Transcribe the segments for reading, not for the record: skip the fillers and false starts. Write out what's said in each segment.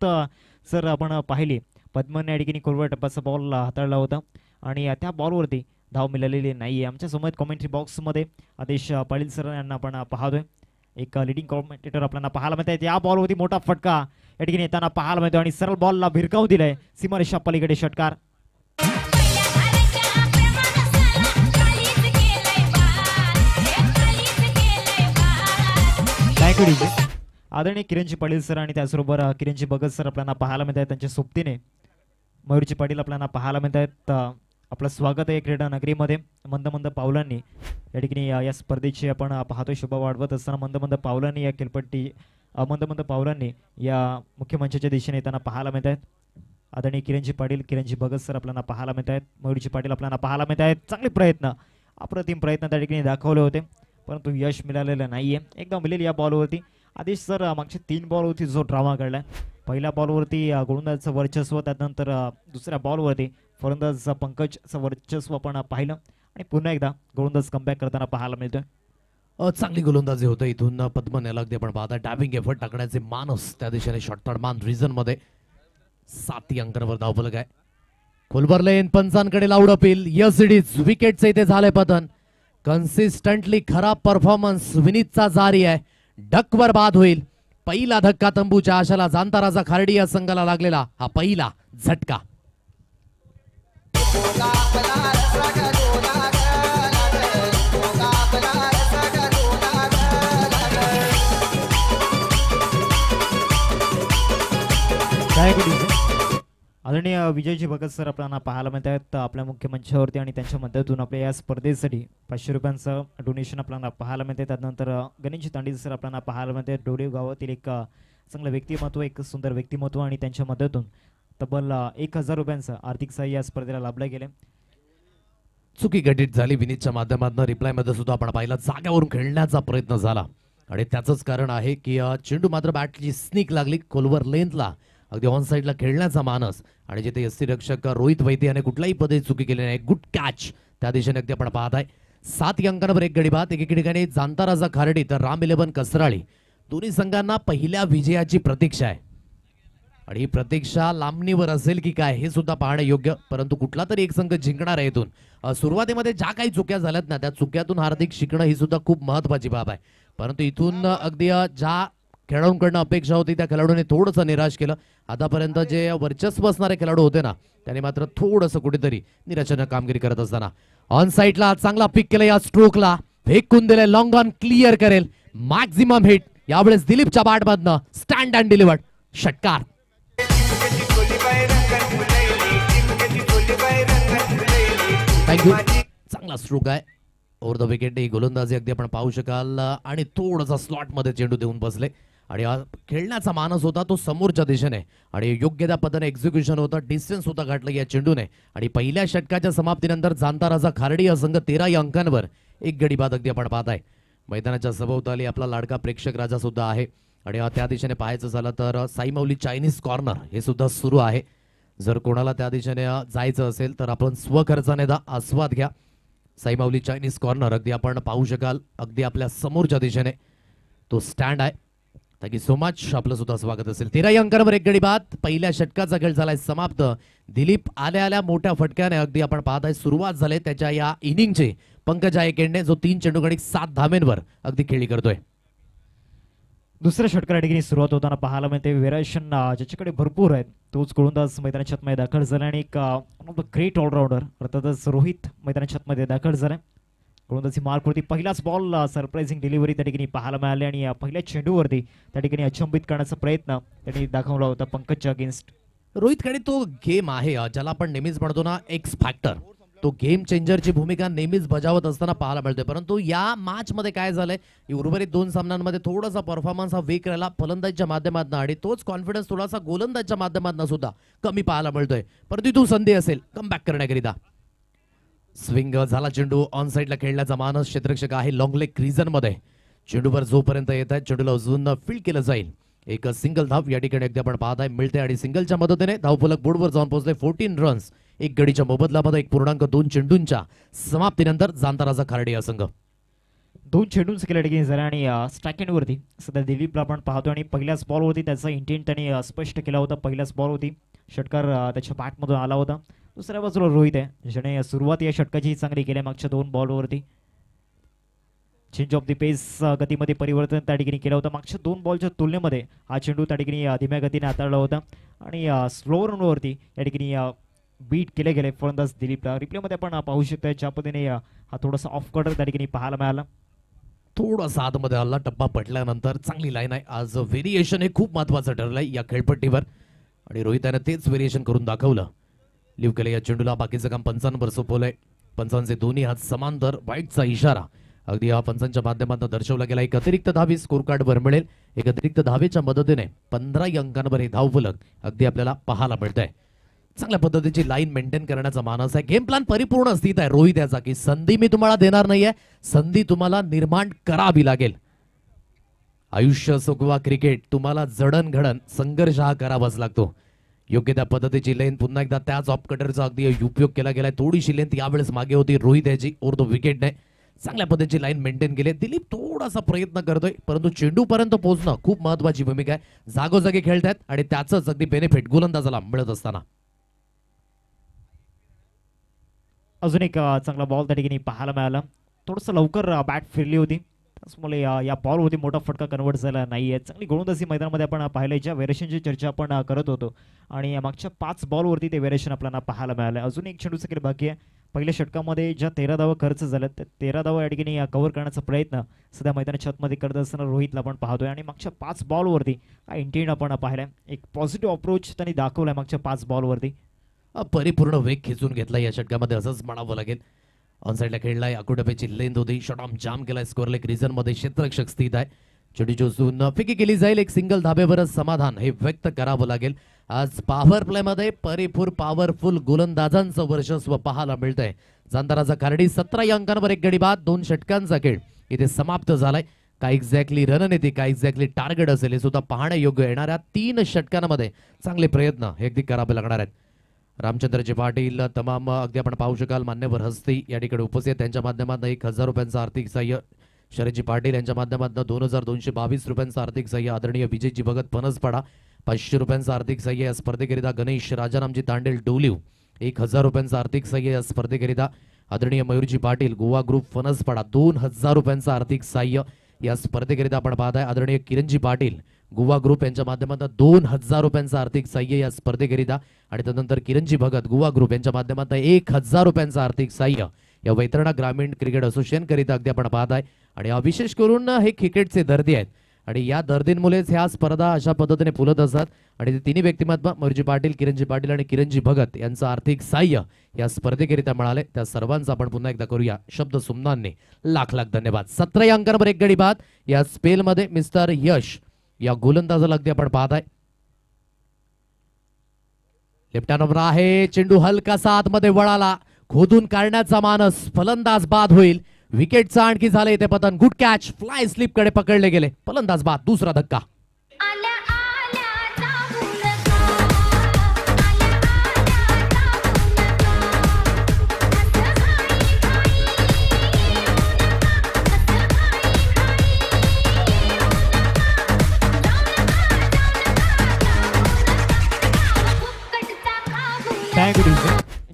सुरुवात सर आपण पाहिली पद्मन या ठिकाणी कोलवर टप्प्याचा बॉल हाताळला होता आणि त्या बॉलवरती धाव मिळालेली नाही आहे. आमच्या समोर कॉमेंट्री बॉक्समध्ये आदेश पाटील सर यांना आपण पाहतोय. एक लिडिंग कॉमेंटेटर आपल्याला पाहायला मिळत आहे. या बॉलवरती मोठा फटका या ठिकाणी येताना पाहायला मिळतो आणि सरळ बॉलला भिरकावून दिलाय सीमारेषा पलीकडे षटकार. आदरणीय किरणजी पाटील सर आणि त्याचबरोबर किरणजी भगत सर आपल्याला पाहायला मिळत आहेत. त्यांच्या सोबतीने मयूरजी पाटील आपल्याला पाहायला मिळत आहेत. आपलं स्वागत आहे क्रीडा नगरीमध्ये. मंद मंद पावलांनी या ठिकाणी या स्पर्धेची आपण पाहतोय शोभा वाढवत असताना मंद मंद पावलांनी या खेळपट्टी मंद मंद पावलांनी या मुख्य मंचाच्या दिशेने येताना पाहायला मिळत आहेत. आदरणीय किरणजी पाटील किरणजी भगत सर आपल्याला पाहायला मिळत आहेत. मयूरजी पाटील आपल्याला पाहायला मिळत आहेत. चांगले प्रयत्न अप्रतिम प्रयत्न त्या ठिकाणी दाखवले होते परंतु यश मिळालेलं नाहीये. एकदा मिळेल या बॉलवरती. आदेश सर मागच्या 3 बॉलवरती जो ड्रामा घडलाय पहिल्या बॉलवरती गोलंदाजाचं वर्चस्व त्यानंतर दुसऱ्या बॉलवरती फलंदाज पंकजचं वर्चस्व आपण पाहिलं आणि पुन्हा एकदा गोलंदाज कमबॅक करताना पाहायला मिळतोय. चांगली गोलंदाजी होतं इथून पद्मन याला अगदी आपण पाहता डायव्हिंग एफर्ट टाकण्याचे मानस त्या दिशेने शॉर्टकट मान रिझन मध्ये 7 अंकांवर धावफलक आहे. खोलवर लेन पंचांकडे loud appeal. Yes it is विकेटचे इथे झाले पतन. कन्सिस्टंटली खराब परफॉर्मन्स विनीतचा जारी आहे. डकवर बाद होईल. पहिला धक्का तंबूच्या आशाला जाणता राजा खार्डी या संघाला लागलेला हा पहिला झटका. आदरणीय विजयजी भगत सर आपल्याला पाहायला मिळत आहेत आपल्या मुख्य मंचावरती आणि त्यांच्या मदतीतून आपल्या या स्पर्धेसाठी 500 रुपयांचं डोनेशन आपल्याला पाहायला मिळते. त्यानंतर गणेश तांडे सर आपल्याला पाहायला मिळते. डोरेव गावातील एक चांगलं व्यक्तिमत्व एक सुंदर व्यक्तिमत्व आणि त्यांच्या मदतीतून तब्बल 1000 रुपयांचं आर्थिक सहाय्य या स्पर्धेला लाभले गेले. चुकी घटित झाली विनीतच्या माध्यमातून. रिप्लाय मध्ये सुद्धा आपण पाहिलं जाग्यावरून खेळण्याचा प्रयत्न झाला आणि त्याचंच कारण आहे की चेंडू मात्र बॅटची स्निक लागली खोलवर लेंथला अगदी ऑन साईडला खेळण्याचा मानस आणि जिथे यष्टीरक्षक रोहित वैद्य याने कुठल्याही पद्धती चुकी केली नाही. गुड कॅच त्या दिशेने अगदी आपण पाहत आहे. 7 अंकांवर एक गडी बाद. एके ठिकाणी जाणता राजा खार्डी तर राम 11 कसराळी दोन्ही संघांना पहिल्या विजयाची प्रतीक्षा आहे आणि ही प्रतीक्षा लांबणीवर असेल की काय हे सुद्धा पाहणे योग्य. परंतु कुठला तरी एक संघ जिंकणार आहे. इथून सुरुवातीमध्ये ज्या काही चुक्या झाल्यात ना त्या चुक्यातून हार्दिक शिकणं ही सुद्धा खूप महत्वाची बाब आहे. परंतु इथून अगदी ज्या खेळाडूंकडनं अपेक्षा होती त्या खेळाडूने थोडंसं निराश केलं. आतापर्यंत जे वर्चस्व असणारे खेळाडू होते ना त्याने मात्र थोडंसं कुठेतरी निराशाजनक कामगिरी करत असताना ऑन साईडला चांगला पिक केला. या स्ट्रोकला फेकून दिले. लॉंग ऑन क्लिअर करेल. मॅक्झिमम हिट यावेळेस दिलीपच्या बॅटमधनं स्टँड अँड डिलिव्हर्ड षटकार. थँक्यू. चांगला स्ट्रोक आहे. ओव्हर द विकेट ही गोलंदाजी अगदी आपण पाहू शकाल आणि थोडासा स्लॉट मध्ये चेंडू देऊन बसले आणि खेळण्याचा मानस होता तो समोरच्या दिशेने आणि योग्य त्या पद्धतीने एक्झिक्युशन होतं. डिस्टन्स होता गाठलं या चेंडूने आणि पहिल्या षटकाच्या समाप्तीनंतर जाणता राजा खार्डी या संघ 13 अंकांवर एक गडी बाद अगदी आपण पाहताय. मैदानाच्या सभोवताली आपला लाडका प्रेक्षक राजा सुद्धा आहे आणि त्या दिशेने पाहायचं झालं तर साईमौली चायनीज कॉर्नर हे सुद्धा सुरू आहे. जर कोणाला त्या दिशेने जायचं असेल तर आपण स्वखर्चाने आस्वाद घ्या. साईमौली चायनीज कॉर्नर अगदी आपण पाहू शकाल अगदी आपल्या समोरच्या दिशेने तो स्टँड आहे. Thank you so much. आपलं सुद्धा स्वागत असेल. 13 अंकांवर एक गडी बाद. पहिल्या षटकाचा खेळ झालाय समाप्त. दिलीप आल्या मोठ्या फटक्याने अगदी आपण पाहताय सुरुवात झाली त्याच्या या इनिंगची पंकज आयकेंडने जो 3 चेंडू गडी 7 धावेंवर अगदी खेळी करतोय. दुसऱ्या षटकार ठिकाणी सुरुवात होताना पाहायला मिळते वेराशन ज्याच्याकडे भरपूर आहेत तोच गोलंदाज मैदानाच्या आतमध्ये दाखल झाला आणि एक ग्रेट ऑलराऊंडर अर्थातच रोहित मैदानाच्या आतमध्ये दाखल झालाय. गोलंदाजी मार्कवरती पहिलाच बॉल सरप्राइझिंग डिलिव्हरी त्या ठिकाणी पाहायला मिळाली आणि पहिल्या चेंडूवरती त्या ठिकाणी अचंबित करण्याचा प्रयत्न त्यांनी दाखवला होता पंकजच्या अगेन्स्ट. रोहितकडे तो गेम आहे ज्याला आपण नेहमीच म्हणतो ना एक्स फॅक्टर. तो गेम चेंजरची भूमिका नेहमीच बजावत असताना पाहायला मिळते. परंतु या मॅच मध्ये काय झालंय उर्वरित 2 सामन्यांमध्ये थोडासा परफॉर्मन्स हा वीक राहिला फलंदाजीच्या माध्यमातून आणि तोच कॉन्फिडन्स थोडासा गोलंदाजच्या माध्यमातून सुद्धा कमी पाहायला मिळतोय. परंतु तू संधी असेल कमबॅक करण्याकरिता. स्विंग झाला चेंडू ऑन साईडला खेळण्याचा मानस क्षेत्ररक्षक आहे लॉंग लेग क्रीजन मध्ये. चेंडूवर जोपर्यंत येत आहे चेंडूला अजून फील्ड केलं जाईल. एक सिंगल धाव या ठिकाणी अगदी आपण पाहताय मिळते आणि सिंगलच्या मदतीने धावफलक बोर्डवर जाऊन पोहोचले. 14 रन्स एक गडीच्या मोबदल्यामध्ये 1.2 चेंडूंच्या समाप्तीनंतर जाणता राजा खार्डी या संघ. 2 चेंडूंच केल्या ठिकाणी झाल्या आणि स्ट्राईक वरती सध्या दिलीपला आपण पाहतो आणि पहिल्याच बॉलवरती त्याचा इंटेंट त्यांनी स्पष्ट केला होता. पहिल्याच बॉलवरती षटकार त्याच्या बॅटमधून आला होता. दुसऱ्या बाजूला रोहित आहे ज्याने सुरुवात या षटकाची चांगली केली मागच्या 2 बॉलवरती. चेंज ऑफ द पेस गतीमध्ये परिवर्तन त्या ठिकाणी केलं होतं. मागच्या 2 बॉलच्या तुलनेमध्ये हा चेंडू त्या ठिकाणी धीम्या गतीने हाताळला होता आणि स्लो रनवरती या ठिकाणी बीट केले गेले फलंदाज दिलीपला. रिप्लेमध्ये आपण पाहू शकतो ज्या पद्धतीने हा थोडासा ऑफ कटर त्या ठिकाणी पाहायला मिळाला. थोडासा आतमध्ये हल्ला टप्पा पडल्यानंतर चांगली लाईन आहे. आज व्हेरिएशन हे खूप महत्वाचं ठरलंय या खेळपट्टीवर आणि रोहिताने तेच व्हेरिएशन करून दाखवलं. लिव्ह केलं या चेंडूला. बाकीचं काम पंचांवर सोपवलंय. पंचांचे दोन्ही हात समांतर. वाईटचा इशारा अगदी या पंचांच्या माध्यमातून दर्शवला गेला. एक अतिरिक्त धावी स्कोर कार्डवर मिळेल. एक अतिरिक्त धावेच्या मदतीने 15 अंकांवर हे धावफलक अगदी आपल्याला पाहायला मिळत आहे. चांगल्या पद्धतीची लाईन मेंटेन करण्याचा मानस आहे. गेम प्लॅन परिपूर्ण स्थित आहे रोहित याचा की संधी मी तुम्हाला देणार नाहीये, संधी तुम्हाला निर्माण करावी लागेल. आयुष्य असो किंवा क्रिकेट तुम्हाला जडणघडण संघर्ष हा करावाच लागतो. योग्य त्या पद्धतीची लेंथ पुन्हा एकदा त्याच ऑफ कटरचा अगदी उपयोग केला गेलाय. थोडीशी लेंथ यावेळेस मागे होती रोहित याची ओर विकेटने. चांगल्या पद्धतीची लाईन मेंटेन केली. दिलीप थोडासा प्रयत्न करतोय परंतु चेंडू पर्यंत पोहोचणं खूप महत्वाची भूमिका आहे. जागोजागी खेळतायत आणि त्याच अगदी बेनिफिट गोलंदाजाला मिळत असताना अजून एक चांगला बॉल त्या ठिकाणी पाहायला मिळाला. थोडंसं लवकर बॅट फिरली होती त्यामुळे या बॉलवरती मोठा फटका कन्वर्ट झाला नाहीये. चांगली गोलंदाजी मैदानामध्ये आपण पाहिलं. ज्या व्हेरिएशनची चर्चा आपण करत होतो आणि मागच्या 5 बॉलवरती ते व्हेरिएशन आपल्याला पाहायला मिळालं. अजून एक चेंडूचं केलं बाकी आहे. पहिल्या षटकामध्ये ज्या 13 धावा खर्च झाल्या त्या 13 धावा या ठिकाणी कव्हर करण्याचा प्रयत्न सध्या मैदानाच्या छतमध्ये करत असताना रोहितला आपण पाहतोय आणि मागच्या 5 बॉलवरती हा इंटेंट आपण पाहिलाय. एक पॉझिटिव्ह अप्रोच त्यांनी दाखवलाय मागच्या 5 बॉलवरती. परिपूर्ण वेग खिचून घेतला या षटकामध्ये असंच म्हणावं लागेल. ऑनसाईडला खेळलाय. आकुडब्याची लेंथ होती. शॉटऑन जाम केलाय. स्कोअर लेग रिझन मध्ये क्षेत्ररक्षक स्थित आहे. चेंडूची उचलून फिकी केली जाईल. एक सिंगल धाब्यावरच समाधान हे व्यक्त करावं लागेल. आज पॉवर प्ले मध्ये पॉवरफुल गोलंदाजांचं वर्चस्व पाहायला मिळतंय. जांताराचा कार्डी 17 अंकांवर 1 गडी बाद. 2 षटकांचा खेळ इथे समाप्त झालाय. काय एक्झॅक्टली रणनीती काय एक्झॅक्टली टार्गेट असेल हे सुद्धा पाहण्यायोग्य. येणाऱ्या 3 षटकांमध्ये चांगले प्रयत्न हे अगदी करावे लागणार आहेत. रामचंद्रजी पाटील तमाम अगदी आपण पाहू शकाल मान्यवर हस्ती या ठिकाणी उपस्थित. त्यांच्या माध्यमातून 1000 रुपयांचं आर्थिक सहाय्य. शरदजी पाटील यांच्या माध्यमातून 2222 रुपयांचं आर्थिक सहाय्य आदरणीय विजयजी भगत फणसपाडा. 500 रुपयांचं आर्थिक सहाय्य या स्पर्धेकरिता गणेश राजारामजी तांडेल डोलीव. 1000 रुपयांचं आर्थिक सहाय्य या स्पर्धेकरिता आदरणीय मयूरजी पाटील गोवा ग्रुप फणसपाडा. 2000 रुपयांचं आर्थिक सहाय्य या स्पर्धेकरिता आपण पाहताय आदरणीय किरणजी पाटील गोवा ग्रुप यांच्या माध्यमातून 2000 रुपयांचं आर्थिक सहाय्य या स्पर्धेकरिता आणि त्यानंतर किरणजी भगत गोवा ग्रुप यांच्या माध्यमातून 1000 रुपयांचं आर्थिक सहाय्य या वैतरणा ग्रामीण क्रिकेट असोसिएशन करिता अगदी आपण पाहताय. आणि विशेष करून हे क्रिकेटचे दर्दी आहेत आणि या दर्दींमुळेच ह्या स्पर्धा अशा पद्धतीने फुलत असतात. आणि ते तिन्ही व्यक्तिमत्व मयूरजी पाटील किरणजी पाटील आणि किरणजी भगत यांचं आर्थिक सहाय्य या स्पर्धेकरिता मिळाले. त्या सर्वांचा आपण पुन्हा एकदा करूया शब्द सुमनांनी लाख धन्यवाद. 17 अंकांवर 1 गडी बाद या स्पेलमध्ये मिस्टर यश या गोलंदाजाला अगदी आपण पाहताय. लेफ्ट हँडवर आहे. चेंडू हलकासा आतमध्ये वळाला. खोदून काढण्याचा मानस. फलंदाज बाद होईल. विकेटचा आणखी झाले इथे पतन. Good catch. फ्लाय स्लिप कडे पकडले गेले. फलंदाज बाद. दुसरा धक्का.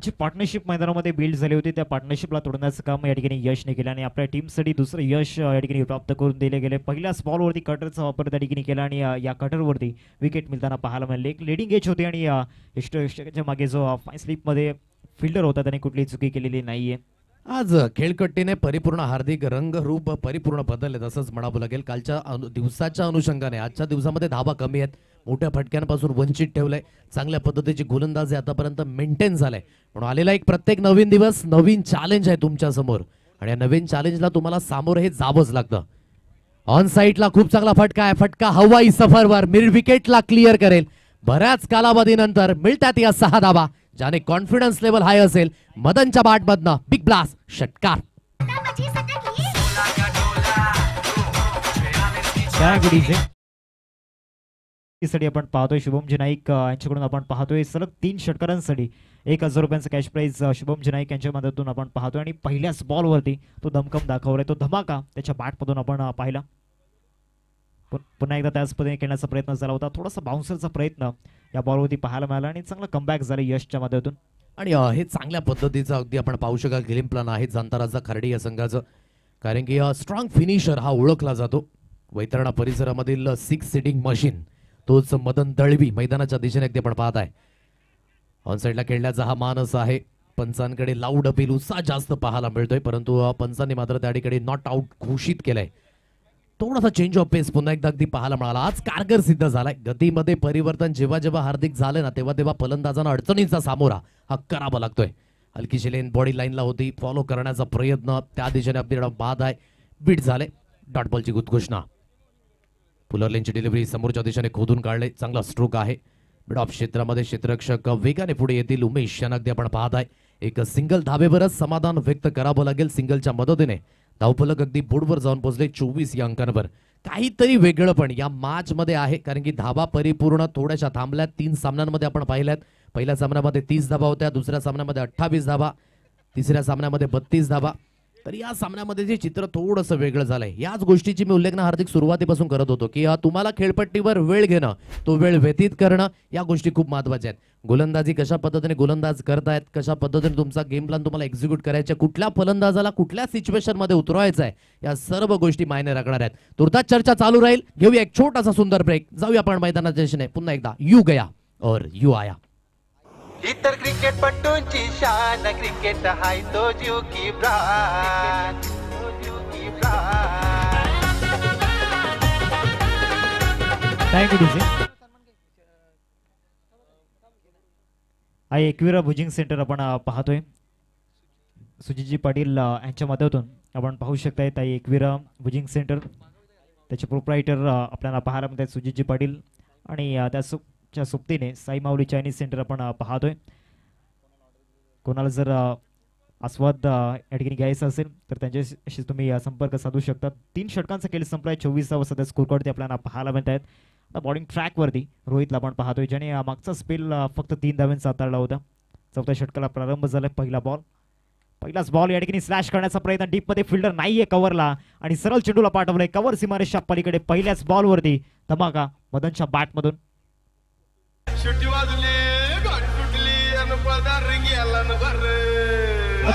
जी पार्टनरशिप मैदानामध्ये बिल्ड झाली होती त्या पार्टनरशिपला तोडण्याचं काम या ठिकाणी यशने केलं आणि आपल्या टीमसाठी दुसरं यश या ठिकाणी प्राप्त करून दिले गेले. पहिल्याच बॉलवरती कटरचा वापर त्या ठिकाणी केला आणि या कटरवरती विकेट मिळताना पाहायला मिळाले. एक लिडिंग एज होती आणि यष्टच्या मागे जो फाईन स्लिपमध्ये फिल्डर होता त्याने कुठलीही चुकी केलेली नाहीये. आज खेळकट्टीने परिपूर्ण हार्दिक रंगरूप परिपूर्ण बदलले तसंच म्हणावं लागेल. कालच्या दिवसाच्या अनुषंगाने आजच्या दिवसामध्ये धाबा कमी आहेत. मोठ्या फटक्यांपासून वंचित ठेवलंय. चांगल्या पद्धतीची गोलंदाजी आतापर्यंत मेंटेन झालाय. म्हणून आलेला एक प्रत्येक नवीन दिवस नवीन चॅलेंज आहे तुमच्या समोर आणि या नवीन चॅलेंजला तुम्हाला सामोरं हे जावंच लागतं. ऑन साईडला खूप चांगला फटका आहे. फटका हवाई सफरवर मिड विकेटला क्लिअर करेल. बऱ्याच कालावधीनंतर मिळतात या 6 धाबा. ज्याने कॉन्फिडन्स लेवल हाय असेल. मदनच्या बॅटमधनं बिग ब्लास्ट षटकार. साठी आपण पाहतोय शुभमजी नाईक यांच्याकडून आपण पाहतोय सलग 3 षटकारांसाठी 1000 रुपयांचं कॅश प्राइज शुभमजी नाईक यांच्या मदतीतून आपण पाहतोय आणि पहिल्याच बॉलवरती तो दमकम दाखवलाय, तो धमाका त्याच्या बॅटमधून आपण पाहिला. पुन्हा एकदा त्याच पद्धतीने खेळण्याचा प्रयत्न झाला होता, थोडासा बाउन्सरचा प्रयत्न या बॉलवरती पाहायला मिळाला आणि चांगला कमबॅक झाला यशच्या माध्यमातून. आणि हे चांगल्या पद्धतीचं अगदी आपण पाहू शकाल गेम प्लॅन आहे जांताराचा खर्डी या संघाचं, कारण की स्ट्रॉंग फिनिशर हा ओळखला जातो. वैतरणा परिसरामधील 6 सिटिंग मशीन तोच मदन दळवी मैदानाच्या दिशेने अगदी आपण पाहत आहे. ऑन साईडला खेळण्याचा हा मानस आहे. पंचांकडे लाऊड अपील उत्साह जास्त पाहायला मिळतोय, परंतु पंचांनी मात्र त्या ठिकाणी नॉट आउट घोषित केलंय. थोडासा चेंज ऑफ पेस पुन्हा एकदा अगदी पाहायला मिळाला. आज कारगर सिद्ध झालाय. गतीमध्ये परिवर्तन जेव्हा जेव्हा हार्दिक झालं ना तेव्हा तेव्हा फलंदाजांना अडचणीचा सामोरा हा करावा लागतोय. हलकीशी लेन बॉडी लाईनला होती, फॉलो करण्याचा प्रयत्न त्या दिशेने अगदी बाद आहे. बीट झाले. डॉट बॉलची घोषणा. पुलर लेनची डिलिव्हरी समोरच्या दिशेने खोदून काढले. चांगला स्ट्रोक आहे. मिड ऑफ क्षेत्रामध्ये क्षेत्ररक्षक वेगाने पुढे येतील. उमेश यांना अगदी आपण पाहत आहे. एक सिंगल धाबेवरच समाधान व्यक्त करावं लागेल. सिंगलच्या मदतीने धावफलक अगदी बोर्डवर जाऊन पोहोचले 24 या अंकांवर. काहीतरी वेगळं पण या मॅच मध्ये आहे, कारण की धाबा परिपूर्ण थोड्याशा थांबल्यात. 3 सामन्यांमध्ये आपण पाहिल्यात. पहिल्या सामन्यामध्ये 30 धाबा होत्या, दुसऱ्या सामन्यामध्ये 28 धाबा, तिसऱ्या सामन्यामध्ये 32 धाबा. तर या सामन्यामध्ये जे चित्र थोडंसं वेगळं झालंय. याच गोष्टीची मी उल्लेख हार्दिक सुरुवातीपासून करत होतो की तुम्हाला खेळपट्टीवर वेळ घेणं, तो वेळ व्यतीत करणं, या गोष्टी खूप महत्त्वाच्या आहेत. गोलंदाजी कशा पद्धतीने गोलंदाज करतायत, कशा पद्धतीने तुमचा गेम प्लॅन तुम्हाला एक्झिक्यूट करायचा, कुठल्या फलंदाजाला कुठल्या सिच्युएशन मध्ये उतरवायचं आहे, या सर्व गोष्टी मायने राखणार आहेत. तुर्तास चर्चा चालू राहील. घेऊया एक छोटासा सुंदर ब्रेक. जाऊया आपण मैदानाच्या दिशेने. पुन्हा एकदा यू गया और यू आया. इतर क्रिकेट पट्टूंची शान, क्रिकेट हाय तो जीव की प्राण, जीव की प्राण. Thank you DC. Aai Ekvira Bhujing centre आपण पाहतोय. सुजितजी पाटील यांच्या माध्यमातून आपण पाहू शकताय. ताई एकविरा भुजिंग सेंटर त्याचे प्रोप्रायटर आपल्याला पाहायला मिळतात सुजितजी पाटील, आणि त्या सोबतीने साई माऊली चायनीज सेंटर आपण पाहतोय. कोणाला जर आस्वाद या ठिकाणी घ्यायचा असेल तर त्यांच्याशी तुम्ही संपर्क साधू शकता. 3 षटकांचा खेळ संपलाय. 24 सध्या स्कोरकार्ड आपल्याला पाहायला मिळत आहेत. बॉलिंग ट्रॅकवरती रोहितला आपण पाहतोय, ज्याने मागचा स्पेल फक्त 3 धावांचा हाताळला होता. 4थ्या षटकाला प्रारंभ झालाय. पहिलाच बॉल या ठिकाणी स्लॅश करण्याचा प्रयत्न. डीप मध्ये फिल्डर नाहीये कव्हरला आणि सरळ चेंडूला पाठवलंय कव्हर सीमारेषच्या पलीकडे. पहिल्याच बॉलवरती धमाका मदनच्या बॅटमधून. शुटी वाजली, गाडी सुटली आणि पळदार रिंगी आला न भर.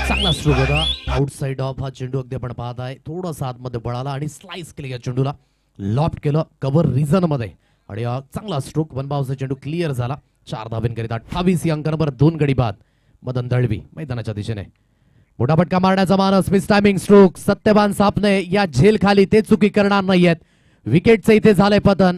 चांगला स्ट्रोक होता. आउटसाइड ऑफ हा चेंडू अगदी आपण पाहत आहे. थोडासा आतमध्ये बळाला आणि स्लाइस केलं या चेंडूला. लॉफ्ट केलं कव्हर रिझन मध्ये आणि चांगला स्ट्रोक. 1 बाउन्सचा चेंडू क्लिअर झाला. 4 धावांकरिता 28 या अंकांवर 2 गडी बाद. मदन दळवी मैदानाच्या दिशेने. मोठा फटका मारण्याचा मानस. Miss timing stroke. सत्यवान सापने या झेल खाली ते चुकी करणार नाहीयेत. विकेटचं इथे झालंय पतन.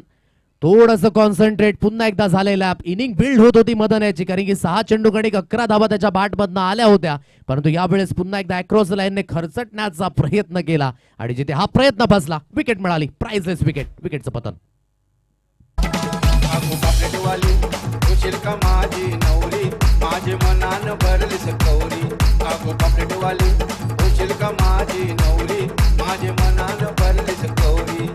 थोडंसं कॉन्सन्ट्रेट. पुन्हा एकदा झालंय लॅप. इनिंग बिल्ड होत होती मदन याची, कारण की 6 चेंडूकडे 11 धावा त्याच्या बॅटमधनं आल्या होत्या, परंतु यावेळेस पुन्हा एकदा अक्रॉस लाईनने खरचटण्याचा प्रयत्न केला आणि जिथे हा प्रयत्न फसला विकेट मिळाली. Priceless wicket. विकेटचं पतन. वाली उशील का माझी नवरी, माझे मनान भरली सकौरी. आगो पापलेट वाली उशील का माझी नवरी, माझे मनान भरली सकौरी.